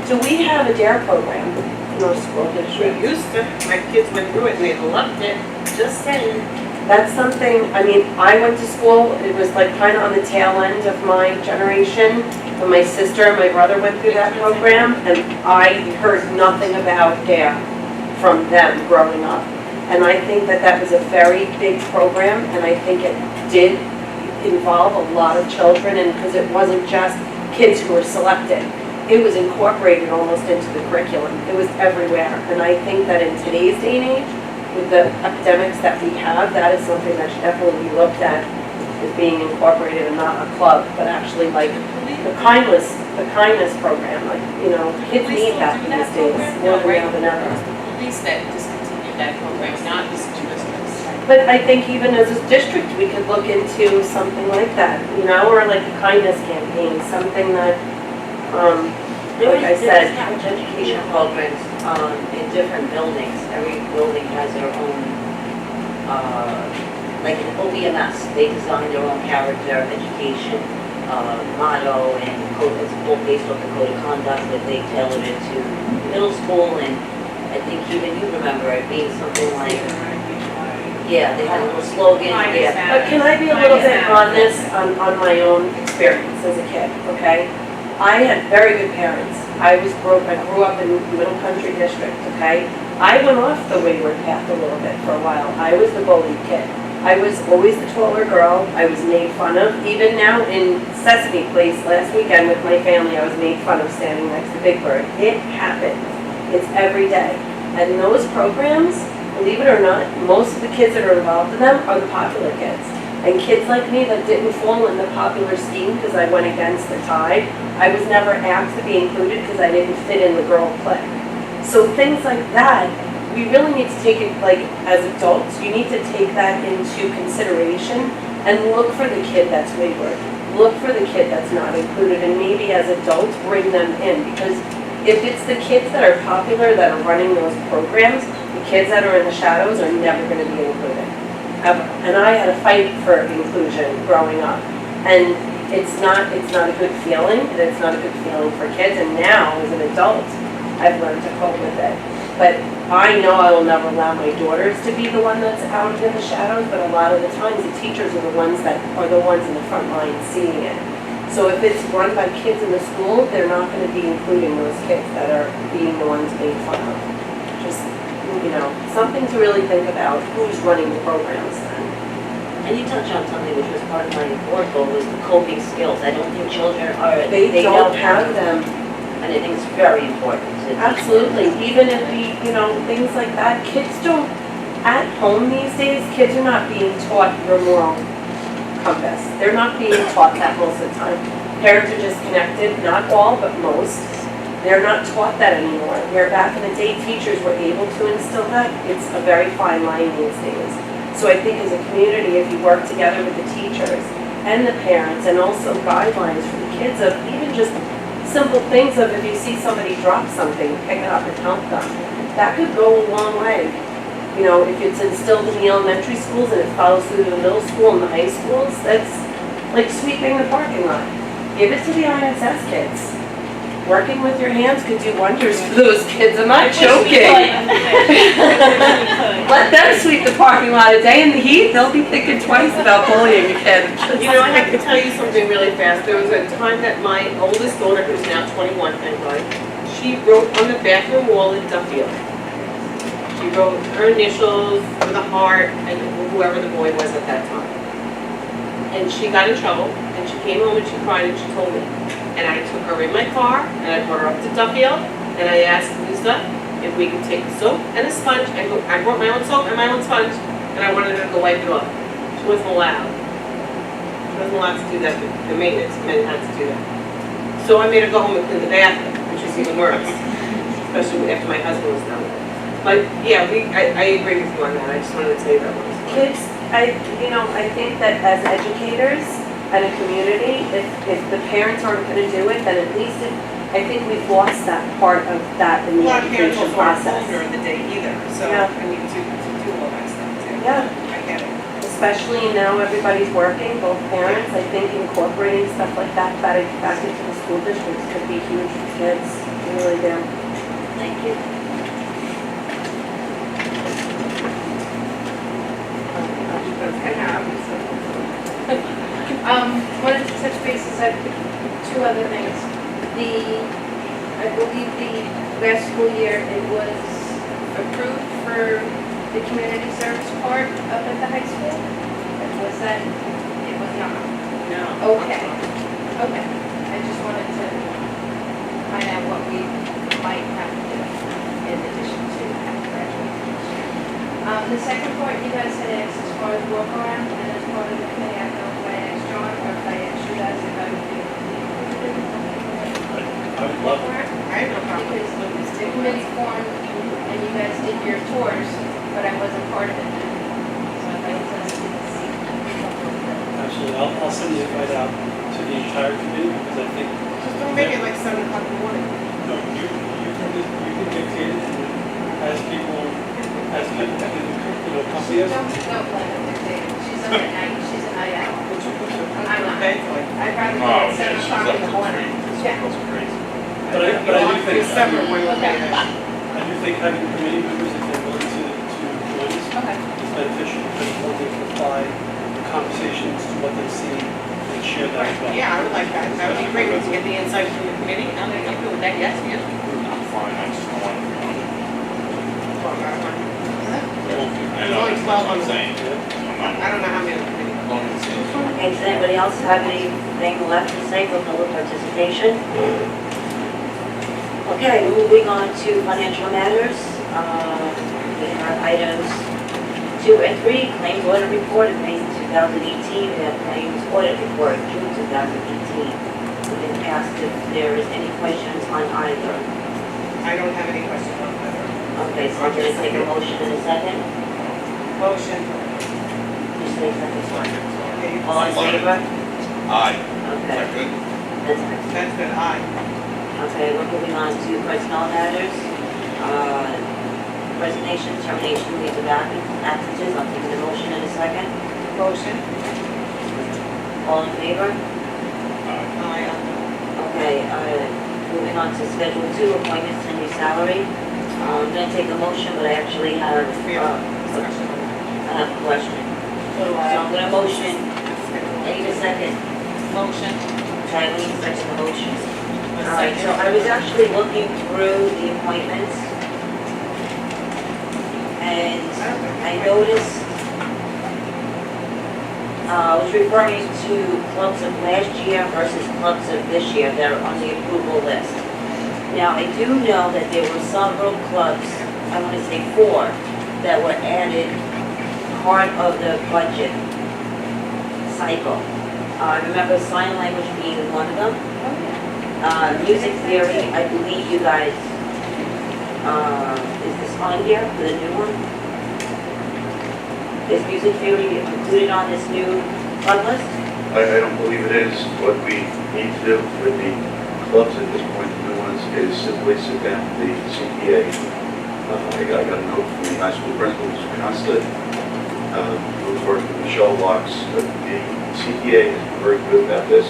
Do we have a DARE program in our school We district? used to, my kids went through it and they loved it. Just saying. That's something, I mean, I went to school, it was like kind of on the tail end of my generation, when my sister and my brother went through that program, and I heard nothing about DARE from them growing up. And I think that that was a very big program, and I think it did involve a lot of children, and because it wasn't just kids who were selected. It was incorporated almost into the curriculum. It was everywhere. And I think that in today's day and age, with the academics that we have, that is something that should definitely be looked at as being incorporated and not a club, but actually like the kindness program, like, you know, kids need that these days more than ever than ever. Police that discontinued that program, not the school districts. But I think even as a district, we could look into something like that, you know, or like a kindness campaign, something that, like I said, College education programs in different buildings. Every building has their own, like in OBMS, they design their own character education motto, and it's all based on the code of conduct that they tailored it to middle school. And I think even you remember it being something like, yeah, they had a little slogan. Yeah. but can I be a little bit honest on my own experience as a kid, okay? I had very good parents. I grew up in Middle Country District, okay? I went off the wayward path a little bit for a while. I was the bullied kid. I was always the taller girl. I was made fun of. Even now in Sesame Place last weekend with my family, I was made fun of standing next to Big Bird. It happens. It's every day. And those programs, believe it or not, most of the kids that are involved in them are the popular kids. And kids like me that didn't fall in the popular scheme because I went against the tide, I was never asked to be included because I didn't fit in the girl clique. So things like that we really need to take it, like, as adults, you need to take that into consideration and look for the kid that's wayward. Look for the kid that's not included, and maybe as adults, bring them in, because if it's the kids that are popular, that are running those programs, the kids that are in the shadows are never gonna be included, ever. And I had a fight for inclusion growing up, and it's not a good feeling, and it's not a good feeling for kids, and now, as an adult, I've learned to cope with it. But I know I will never allow my daughters to be the one that's out in the shadows, but a lot of the times, the teachers are the ones in the front line seeing it. So if it's run by kids in the school, they're not gonna be including those kids that are being the ones made fun of. Just, something to really think about, who's running the programs then. And you touched on something which was part of my board goal, was the coping skills. I don't think children are, They don't have them. And I think it's very important to teach them. Absolutely, even if things like that, kids don't, at home these days, kids are not being taught your moral compass. They're not being taught that most of the time. Parents are just connected, not all, but most. They're not taught that anymore. Where back in the day, teachers were able to instill that, it's a very fine line these days. So I think as a community, if you work together with the teachers and the parents, and also guidelines for the kids of even just simple things of if you see somebody drop something, pick it up and help them. That could go a long way. If it's instilled in the elementary schools and it follows through to the middle school and the high schools, that's like sweeping the parking lot. Give it to the ISS kids. Working with your hands could do wonders for those kids, I'm not joking. Let them sweep the parking lot a day in the heat, they'll be thinking twice about bullying a kid. I have to tell you something really fast. There was a time that my oldest daughter, who's now 21, thank God, she wrote on the bathroom wall in Duffield. She wrote her initials with a heart and whoever the boy was at that time. And she got in trouble, and she came home and she cried and she told me. And I took her in my car, and I brought her up to Duffield, and I asked Lisa if we could take soap and a sponge, and I brought my own soap and my own sponge, and I wanted her to go wipe it off. She wasn't allowed. She wasn't allowed to do that. The maintenance men had to do that. So I made her go home and clean the bathroom, which is even worse, especially after my husband was done with it. But yeah, I agree with you on that. I just wanted to tell you that one. Kids, I think that as educators and a community, if the parents aren't gonna do it, then at least I think we've lost that part of that in the education process. During the day either, so Yeah. I need to do all that stuff too. Yeah, I get it. especially now everybody's working, both parents, I think incorporating stuff like that back into the school districts could be huge for kids, they really do. Thank you. Wanted to touch bases on two other things. I believe the last school year, it was approved for the community service part up at the high school? Was that, it was not? No. Okay. I just wanted to find out what we might have to do in addition to graduation. The second part, you guys had asked as far as walk around, and as part of the committee, I don't know if I asked John or if I asked you guys if I would be included. I would love it. I have no problem. Because the committee formed, and you guys did your tours, but I wasn't part of it. So I'd like to see. Actually, I'll send the invite out to the entire committee, because I think, Just don't make it like 7 o'clock in the morning. no, you can dictate it, and as people accompany us. Don't let her dictate. She's up at night, she's a night owl. I'm not. Okay, so like, I'd rather Oh, be at 7 yeah, she's o'clock up in the to morning. 3. Yeah. That's crazy. But I do think, December, we're looking at it. I do think having committee members, if they're willing to join us, Okay. is beneficial, because one they can apply the conversations to what they see and share that as well. Yeah, I would like that. That would be great to get the insight from the committee. I'm good with that, yes. I'm fine, I just don't want to be on it. There's only 12 on the saying. I don't know how many on the committee. As long as it's in. Okay, does anybody else have anything left to say for public participation? Okay, moving on to financial matters. We have items 2 and 3, claims audit report of May 2018, we have claims audit report June 2018. We've been asked if there is any questions on either. I don't have any questions on that. Okay, so I'm gonna take a motion in a second. Motion. You say second. Okay, All in favor? Aye. Is Okay, that good? that's good. That's good, aye. Okay, we're moving on to personnel matters. Resignation, termination, leave of absences. I'm taking a motion in a second. Motion. All in favor? Aye. Okay, moving on to Schedule 2, appointments and new salary. I'm gonna take a motion, but I actually have, We have discussion on that. I have a question. So I'm gonna motion, I need a second. Motion. Okay, I need a second motion. All right, so I was actually looking through the appointments, and I noticed, I was referring to clubs of last year versus clubs of this year that are on the approval list. Now, I do know that there were several clubs, I want to say 4, that were added part of the budget cycle. I remember sign language being one of them. Music theory, I believe you guys, is this on here for the new one? Is music theory included on this new club list? I don't believe it is. What we need to do with the clubs at this point, the new ones, is simply sit down with the CPA. I got a note from the high school principal, Mr. Constantine, who was working with Michelle Locks. The CPA is very good about this.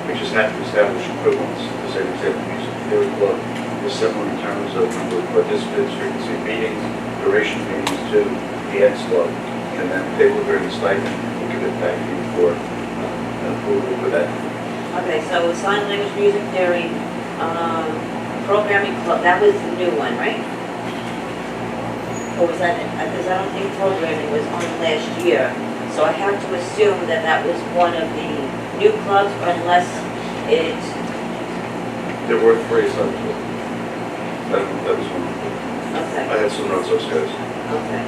We just have to establish equivalents. To say, for example, music theory club is similar in terms of number of participants, frequency of meetings, duration of meetings to the X club. And then they will bring the stipend, we'll give it back to you for approval for that. Okay, so sign language, music theory, programming club, that was the new one, right? Or was that, because I don't think programming was on last year. So I have to assume that that was one of the new clubs, unless it, There were 3 subjects. That was one. okay. I had some notes upstairs. Okay.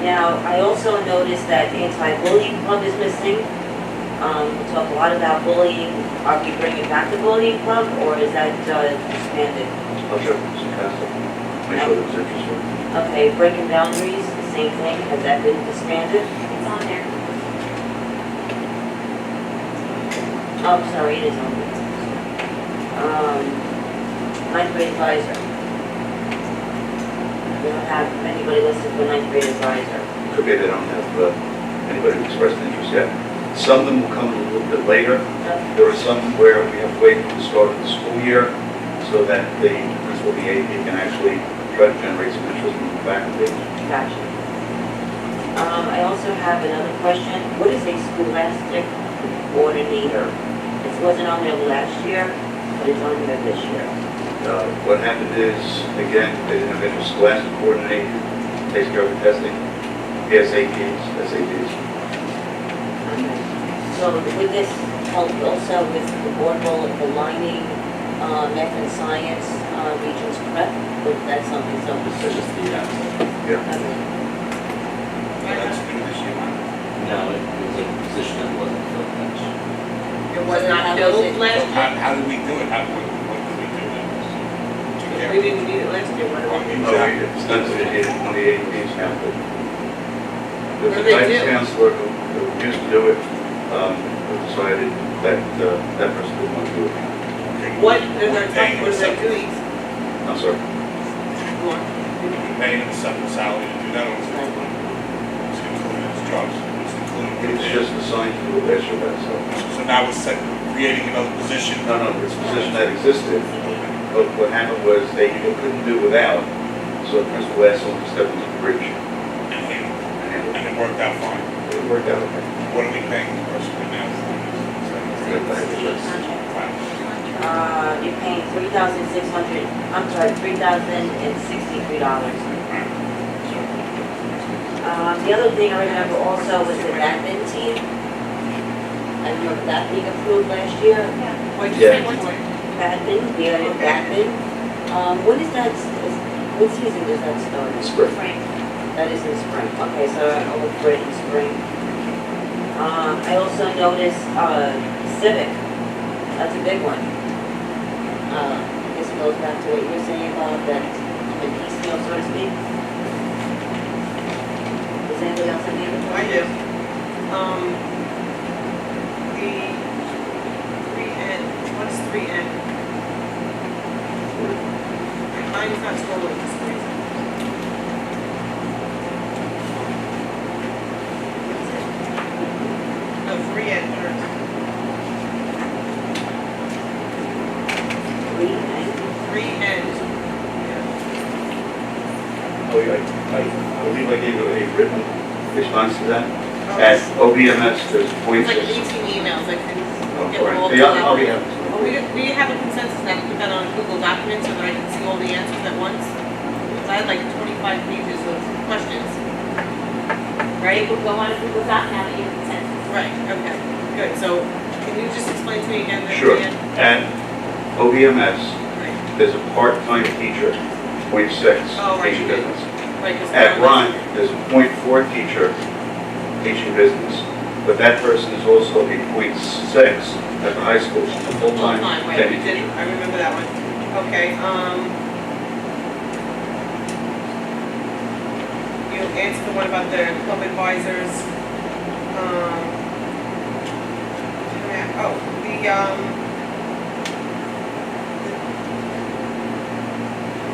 Now, I also noticed that anti-bullying club is missing. We talk a lot about bullying. Are we bringing back the bullying club, or is that disbanded? I'll check with Mr. Constantine, make sure there's interest in it. Okay, breaking boundaries, the same thing. Has that been disbanded? It's on there. Oh, sorry, it is on there. Ninth grade advisor. We don't have anybody listed for ninth grade advisor. Could be they don't have anybody who expressed interest yet. Some of them will come a little bit later. There are some where we have to wait until the start of the school year so that the principal, the AP, can actually try to generate some interest from the faculty. Gotcha. I also have another question. What is a scholastic coordinator? It wasn't on there last year, but it's on there this year. What happened is, again, they didn't have interest. Scholastic coordinator takes care of the testing, the SATs, SATs. So with this help also with the board role of aligning math and science regions prep, but that's something, so. It's just the, Yeah. That's new this year. no, it was a position that wasn't filled last year. It was not filled last So year? how did we do it? What did we do then? If we didn't need it last year, what do we do? No, it's not that it in 2018 count, but What the do they guidance do? counselor who used to do it, decided that that person didn't want to do it. What is our time, what are they doing? I'm sorry. Go on. Paying him a separate salary to do that, or was it included in his jobs? It's included It's in just assigned to the last year, that's all. So now we're creating another position. No, it's a position that existed, but what happened was they couldn't do without, so the principal asked someone to step into the bridge And handle it. and And it worked out fine. it worked out okay. What are we paying the person right now? Good, I have a choice. You're paying $3,600, I'm sorry, $3,063. The other thing I remember also was the badminton team. I remember that being approved last year. What'd you say, Yeah. what's it? Badminton, we added badminton. When is that, what season does that start? Spring. That is in spring. Okay, so I'll look for it in spring. I also noticed civic. That's a big one. I guess it goes back to what you were saying about that, the peace else want to speak? Does anybody else have any other I questions? do. The 3N, what's 3N? Mine's not scrolling for some reason. No, 3N first. Three, nine. 3N. Oh, I believe I gave you a written response to that. At OBMS, there's It's like 0.6. 18 emails, I couldn't Oh, get them all right. Yeah, I'll be together. happy. Well, we have a consensus now to put that on a Google document so that I can see all the answers at once. Because I had like 25 pages of questions. Right, we'll go on a Google Doc now that you have consensus. Right, okay, good. So can you just explain to me again the Sure. 3N? At OBMS, Right, there's a part-time teacher, 0.6, Oh, right. teaching business. right. 'Cause At Carolyn- Ron, there's a 0.4 teacher, teaching business. But that person is also a 0.6 at the high school, a full-time Full-time, right, we deputy did, teacher. I remember that one. Okay, you answered the one about the club advisors.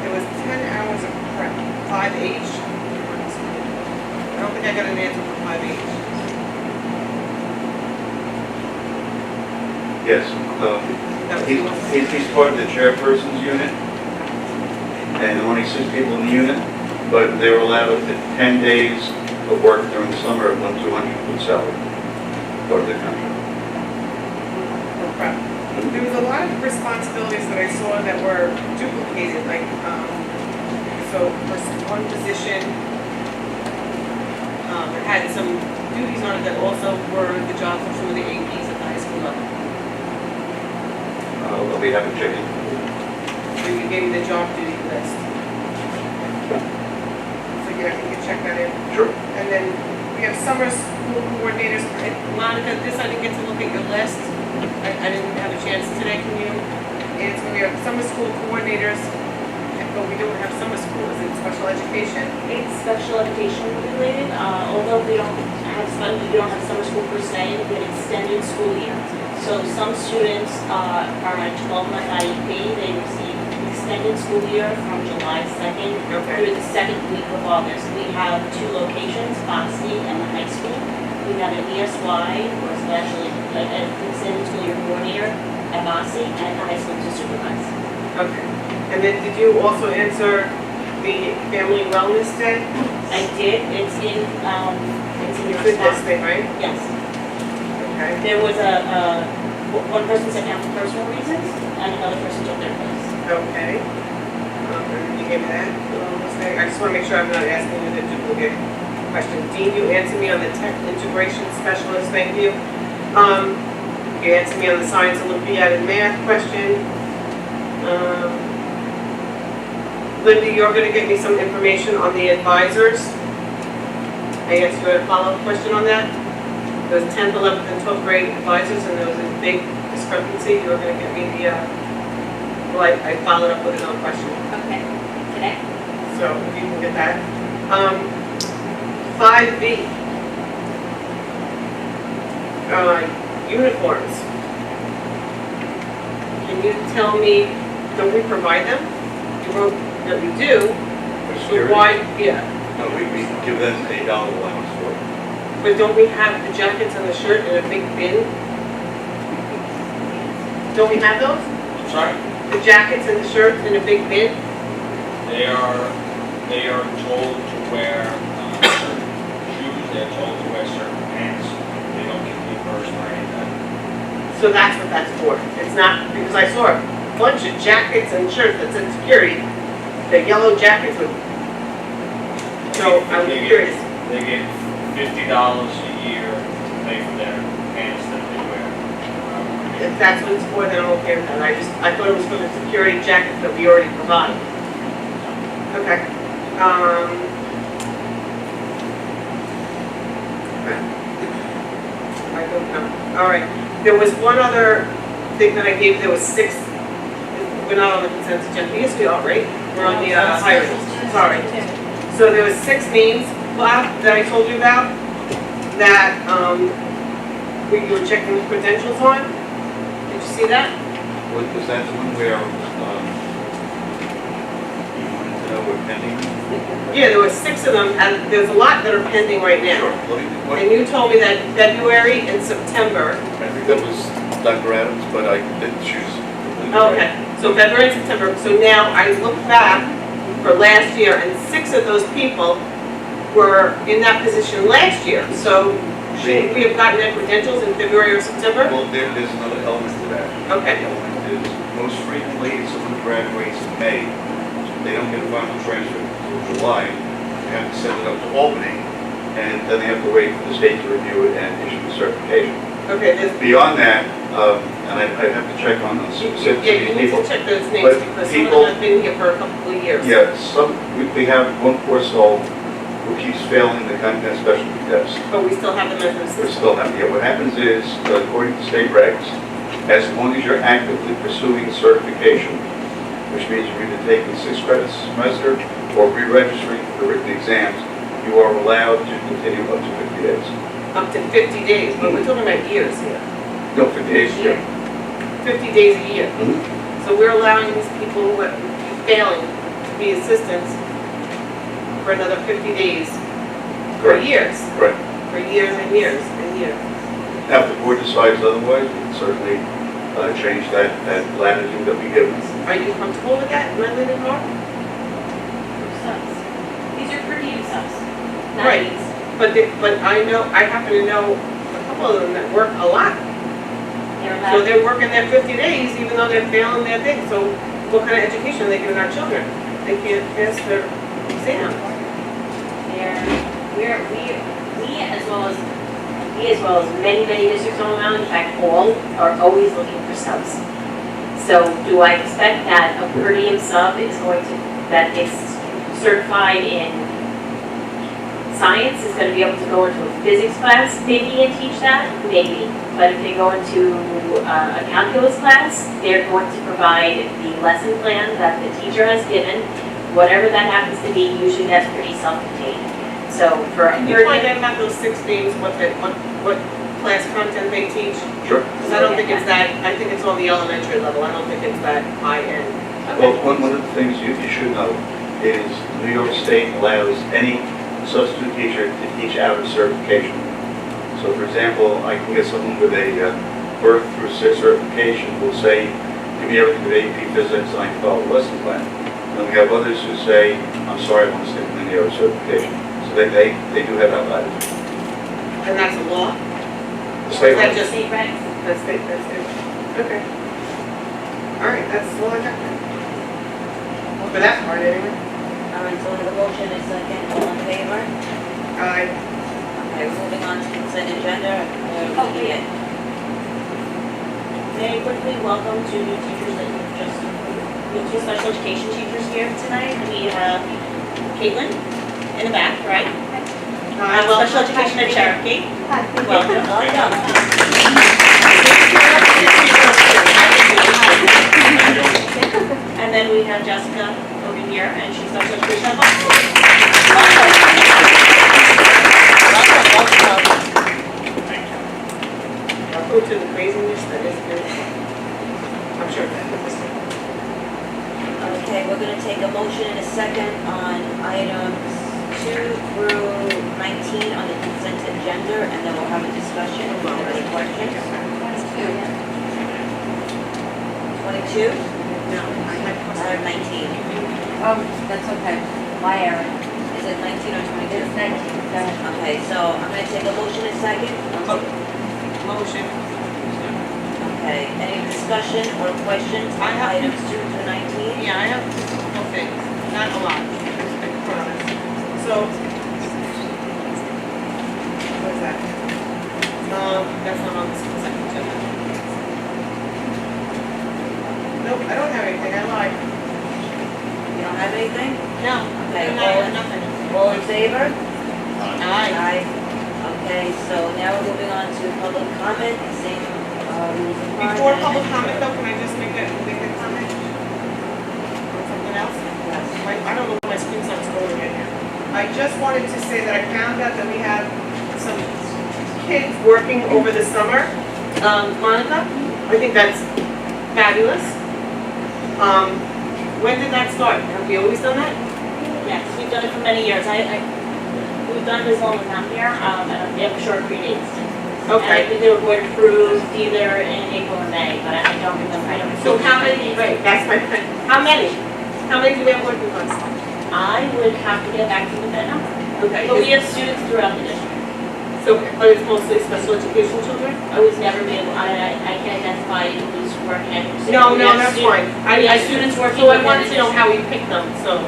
There was 10 hours of prep, 5H. I don't think I got an answer for 5H. Yes, That was the one. he's part of the chairperson's unit, and only 6 people in the unit, but they were allowed up to 10 days of work during the summer at 1,200 with salary, part of the contract. Prep. There was a lot of responsibilities that I saw that were duplicated, like, so for one position, it had some duties on it that also were the jobs of some of the APs at the high school level. I'll be happy to check in. So you gave me the job duty list. So yeah, you can check that in. Sure. And then we have summer school coordinators. Monica, this I didn't get to look at your list. I didn't have a chance today. Can you answer? We have summer school coordinators, but we don't have summer school. Is it special education? It's special education related, although we don't have summer school per se, we have extended school year. So some students are on 12-month IEP, they receive extended school year from July 2nd through the second week of August. We have 2 locations, Foxy and the high school. We have an ESY, or especially an extended school year coordinator at Foxy, and the high school to supervise. Okay. And then did you also answer the family wellness day? I did, it's in your For this response. thing, right? Yes. Okay. There was one person said now for personal reasons, and another person took their place. Okay. You gave me that. Wellness day. I just want to make sure I'm not asking you the duplicate question. Dean, you answered me on the tech integration specialist, thank you. You answered me on the science Olympiad and math question. Linda, you're going to get me some information on the advisors. I asked you a follow-up question on that. Those 10th, 11th, and 12th grade advisors, and there was a big discrepancy. You were going to get me the, well, I followed up with another question. Okay. Today? So if you can get that. 5B. Uniforms. Can you tell me, don't we provide them? You wrote that we do, For so security? why, yeah. No, we give them $8 allowance for it. But don't we have the jackets and the shirt in a big bin? Don't we have those? Sorry, The jackets and the shirts in a big bin? they are told to wear certain shoes, they're told to wear certain pants, they don't get reimbursed for any of that. So that's what that's for. It's not, because I saw a bunch of jackets and shirts that said security, the yellow jackets with, so I'm curious. They get $50 a year to pay for their pants that they wear. If that's what it's for, then I'm okay with that. I thought it was for the security jackets that we already provide. Okay. I don't know. All right. There was one other thing that I gave, there was 6, we're not on the consent agenda, yes, we are, right? We're on the hiring, sorry. So there was 6 names, Bob, that I told you about, that, you were checking the credentials on. Did you see that? Was that the one where, you wanted to know what pending? Yeah, there were 6 of them, and there's a lot that are pending right now. Let me, what, And you told me that February and September. I think that was Dr. Adams, but I didn't choose. Okay, so February and September, so now I look back for last year, and 6 of those people were in that position last year. So should we have gotten their credentials in February or September? Well, there's another element to that. Okay. The element is, most frequently, if someone graduates in May, they don't get a final transfer until July. They have to send it up to Albany, and then they have to wait for the state to review it and issue the certification. Okay, there's, Beyond that, and I have to check on the specifics of yeah, these you need people. to check those names But because some of people- them have been here for a couple of years. Yeah, we have one poor soul who keeps failing the content specialty test. But we still have them as We're assistants. still having, yeah, what happens is, according to state regs, as long as you're actively pursuing certification, which means you're either taking 6 credits a semester or re-registering for the written exams, you are allowed to continue up to 50 days. Up to 50 days, but we're talking about years here. No, 50 days, yeah. 50 days a year. Mhm. So we're allowing these people who are failing to be assistants for another 50 days for Correct. years. Right. For years and years and years. Now, if the board decides otherwise, we can certainly change that latitude that we give them. Are you comfortable with that, Madeline and Mark? Subs. These are per diem subs, not Right. aides. But I know, I happen to know a couple of them that work a lot. They're So allowed, they're working their 50 days even though they're failing their thing. So what kind of education are they giving our children? They can't pass their exam. we as well as many districts all around, in fact, all are always looking for subs. So do I expect that a per diem sub is going to, that is certified in science is going to be able to go into a physics class maybe and teach that? Maybe. But if they go into a calculus class, they're going to provide the lesson plan that the teacher has given. Whatever that happens to be, usually that's pretty self-contained. So for a Can you per find diem, out about those 6 names, what class content they teach? Sure. Because I don't think it's that, I think it's on the elementary level, I don't think it's that high end. Well, one of the things you should know is New York State allows any substitute teacher to teach out of certification. So for example, I can get someone with a birth through 6 certification who will say, give me everything with AP Physics, and I can follow the lesson plan. And then we have others who say, I'm sorry, I want to stick with linear certification. So they do have that latitude. And that's a law? The state Is that law- just, state regs. that's it, okay. All right, that's all I got. For that part anyway. All right, so we have a motion and a second, all in favor? Okay, moving on to consent agenda. Okay. Very quickly, welcome to new teachers that you've just, we have 2 special education teachers here tonight. We have Caitlin in the back, right? Special education at Cherokee. Welcome. And then we have Jessica over here, and she's special education at Buffalo. Welcome. I'll go to the craziness that is good. I'm sure that was. Okay, we're gonna take a motion and a second on items 2 through 19 on the consent agenda, and then we'll have a discussion. If you have any questions? 22? No, I had I have 19. That's okay. My error. Is it 19 or 22? It's 19. Go ahead. Okay, so I'm gonna take a motion and a second. motion. Okay, any discussion or questions on I have- items 2 through 19? Yeah, I have a couple things, not a lot, I promise. So, what is that? That's not on this consent agenda. Nope, I don't have anything, I lied. You don't have anything? No. Okay, No, I have nothing. all in favor? Aye. Okay, so now we're moving on to public comment, same, Before public comment though, can I just make a comment? I just wanted to say that I found out that we have some kids working over the summer. Monica, I think that's fabulous. When did that start? Have we always done that? Yes, we've done it for many years. We've done it as long as I'm here, and I'm sure it predates. And I think they were board approved either in April or May, but I don't remember, I don't. So how many, right, that's my point. How many? How many do we have working on? I would have to get back to you with that number. Okay. But we have students throughout the district. So, but it's mostly special education children? I was never be able, I can't identify who's working at. No, that's fine. We have students working. So I wanted to know how we pick them, so,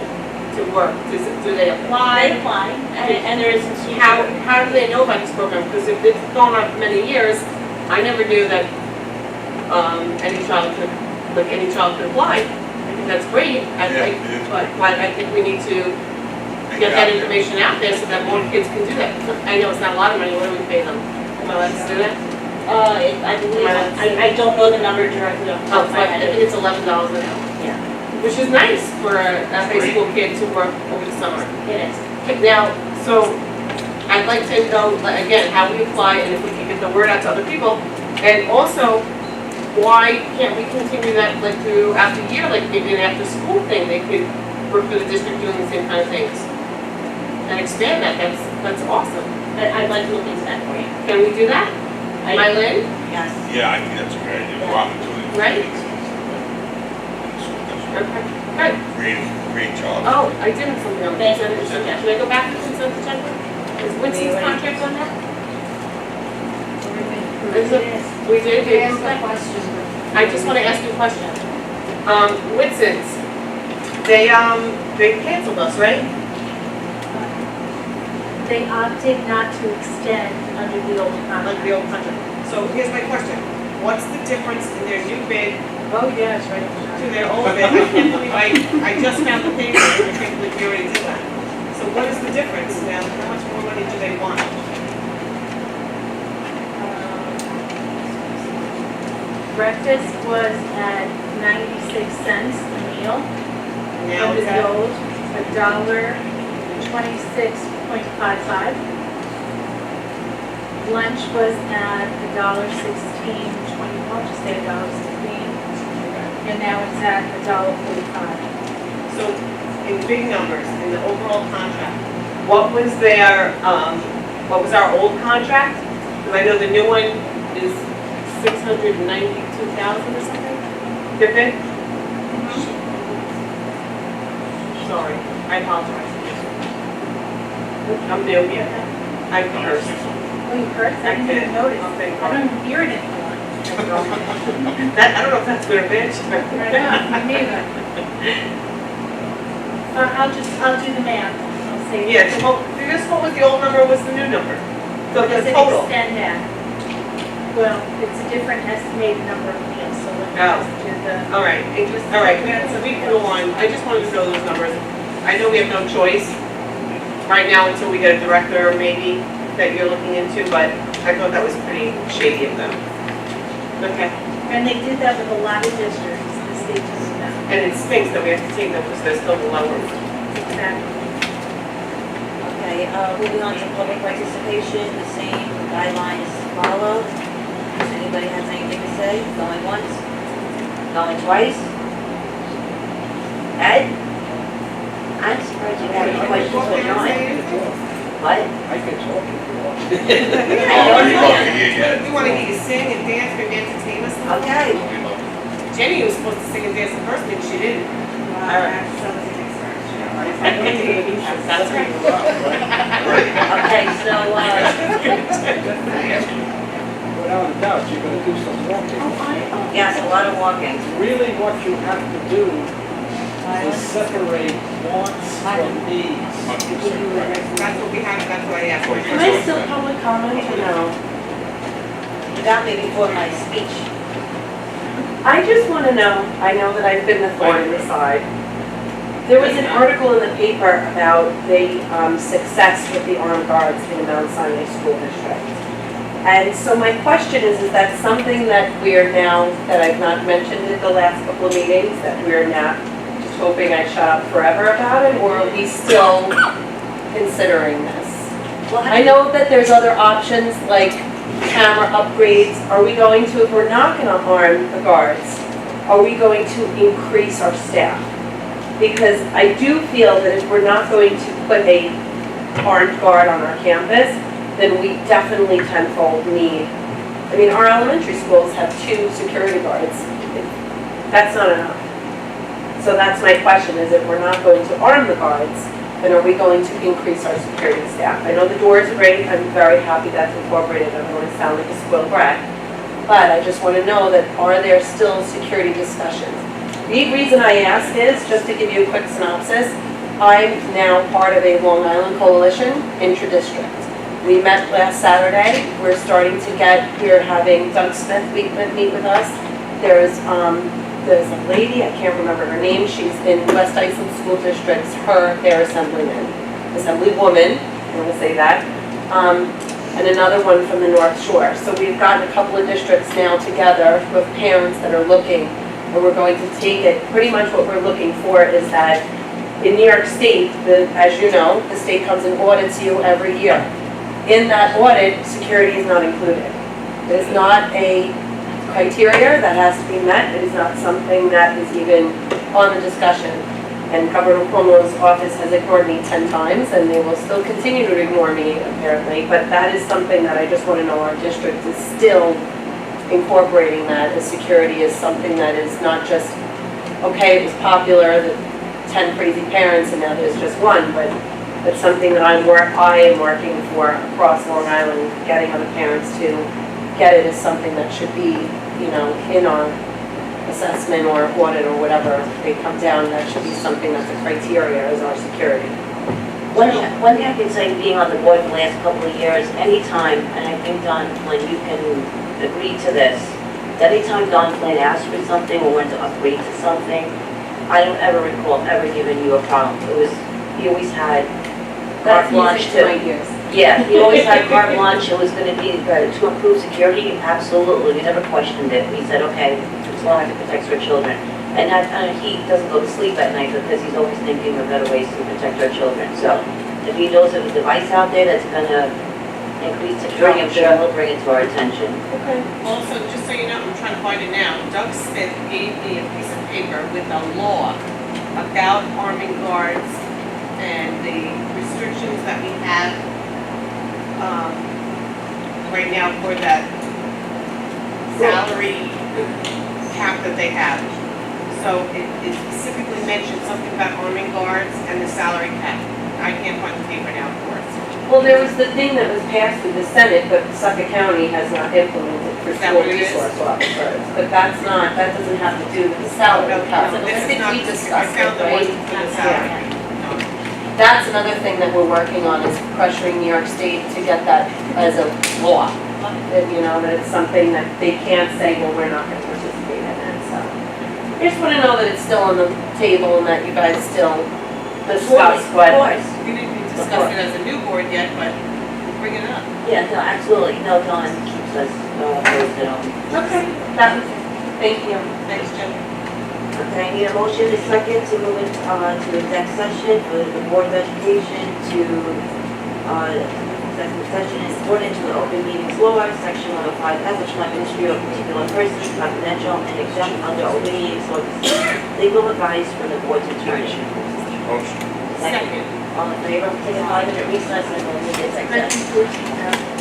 to work. Do they apply? They apply, and there is some students. How do they know about this program? Because if it's gone on for many years, I never knew that, any child could apply. I think that's great, but I think we need to get that information out there so that more kids can do that. I know it's not a lot of money, what do we pay them? Am I allowed to do that? I believe, I don't know the number directly off the top of my I head. think it's $11 an hour. Yeah, Which is nice for a high school kid to work over the summer. it is. Now, so I'd like to know, again, how we apply and if we can get the word out to other people. And also, why can't we continue that like throughout the year, like maybe an after school thing? They could work for the district doing the same kind of things. And expand that, that's awesome. I'd like to look into that for you. Can we do that? Mylin? Yes. Yeah, I think that's a great idea. We're opportunity. Right. Okay, good. Great job. Oh, I did have something on the Thank you. consent agenda. Should I go back to consent agenda? Is Winston's contract on that? We did. I just want to ask you a question. Winston's, they canceled us, right? They opted not to extend under the old Like the old contract. So here's my question. What's the difference in their new bid Oh, yes, right. to their old bid? I can't believe I just found the paper, and I can't believe we already did that. So what is the difference now? How much more money do they want? Breakfast was at 96 cents a meal. Now Under is the that, old, $1.26.55. Lunch was at $1.16.21, just say $1.16. And now it's at $1.45. so in big numbers, in the overall contract, what was their, what was our old contract? Because I know the new one is 692,000 or something? Their bid? Sorry, I apologize. I'm new here. I cursed. Oh, you heard? I didn't notice. Oh, thank I God. don't hear it anymore. That, I don't know if that's good or bad. Me neither. I'll do the math. I'll say. Yeah, so what was the old number, what's the new number? So the Does it total. extend that? Well, it's a different estimated number of meals, so let me Oh. just do the. All right, so we can go on, I just wanted to know those numbers. I know we have no choice right now until we get a director maybe that you're looking into, but I thought that was pretty shady of them. Okay, And they did that with a lot of districts, the state does that. and it stinks that we have to take them because they're still the lowest. Exactly. Okay, moving on to public participation, the same guideline is followed. Does anybody has anything to say? Going once? Going twice? Ed? I'm surprised you have any questions for John. What? I can talk if you want. Oh, we'd love to hear you. We want to hear you sing and dance, maybe entertain us. Okay. Jenny was supposed to sing and dance the first thing, she didn't. All right. That's right. Okay, so, Without a doubt, you're gonna do some walking. yes, a lot of walking. Really what you have to do is separate wants from needs. That's what we have, that's what I asked. Can I still public comment or no? You got me before my speech. I just want to know, I know that I've been the thorn in the side. There was an article in the paper about the success with the armed guards in the Mount Sinai School District. And so my question is that something that we're now, that I've not mentioned at the last couple of meetings, that we're not just hoping I shut up forever about it, or are we still considering this? Well, how do I you- know that there's other options like camera upgrades. Are we going to, if we're not gonna arm the guards, are we going to increase our staff? Because I do feel that if we're not going to put a armed guard on our campus, then we definitely tenfold need. I mean, our elementary schools have 2 security guards. That's not enough. So that's my question, is if we're not going to arm the guards, then are we going to increase our security staff? I know the doors are great, I'm very happy that's incorporated, I don't want to sound like a spoiled brat, but I just want to know that are there still security discussions? The reason I ask is, just to give you a quick synopsis, I'm now part of a Long Island Coalition intra-district. We met last Saturday, we're having Doug Smith meet with us. There's a lady, I can't remember her name, she's in West Islip School District's their assemblywoman, I'm gonna say that, and another one from the North Shore. So we've gotten a couple of districts now together with parents that are looking, and we're going to take it, pretty much what we're looking for is that in New York State, as you know, the state comes and audits you every year. In that audit, security is not included. It is not a criteria that has to be met. It is not something that is even on the discussion. And Governor Cuomo's office has ignored me 10 times, and they will still continue to ignore me, apparently. But that is something that I just want to know our district is still incorporating that as security is something that is not just, okay, it was popular, the 10 crazy parents, and now there's just one, but it's something that I am working for across Long Island, getting other parents to get it as something that should be, in our assessment or audit or whatever they come down, that should be something that's a criteria as our security. One thing I can say, being on the board for the last couple of years, anytime, and I think Don Flynn, you can agree to this, that anytime Don Flynn asked for something or wanted to upgrade to something, I don't ever recall ever giving you a problem. He always had carte blanche to. Yeah, he always had carte blanche. It was going to be to improve security. Absolutely, we never questioned it. We said, okay, as long as it protects our children. And he doesn't go to sleep at night because he's always thinking of better ways to protect our children. So if he knows of a device out there that's going to increase security, I'm sure he'll bring it to our attention. Okay. Also, just so you know, I'm trying to find it now, Doug Smith gave me a piece of paper with a law about arming guards and the restrictions that we have right now for that salary cap that they have. So it specifically mentioned something about arming guards and the salary cap. I can't find the paper now, of course. Well, there was the thing that was passed through the Senate, but Suffolk County has not implemented for Is that school what it is? resource officers. But that doesn't have to do with the salary cap. No, this I is think not, we I discussed found it, the one right? for the salary. No. That's another thing that we're working on is pressuring New York State to get that as a law. That, that it's something that they can't say, well, we're not going to participate in it, so. I just want to know that it's still on the table and that you guys still discuss what. Of course. We didn't discuss it as a new board yet, but we'll bring it up. Yeah, no, absolutely. No, Don keeps us posted on. Okay, thank you. Thanks, Jim. Okay, I need a motion and a second to move into exec session for the Board of Education to executive session in accordance with open meetings law, section 105F, which might ministry of particular persons, confidential and exempt under open meetings law, legal advice from the board's attorney. Motion. Second. All in favor, take a 5-minute recess and we'll meet at exec session.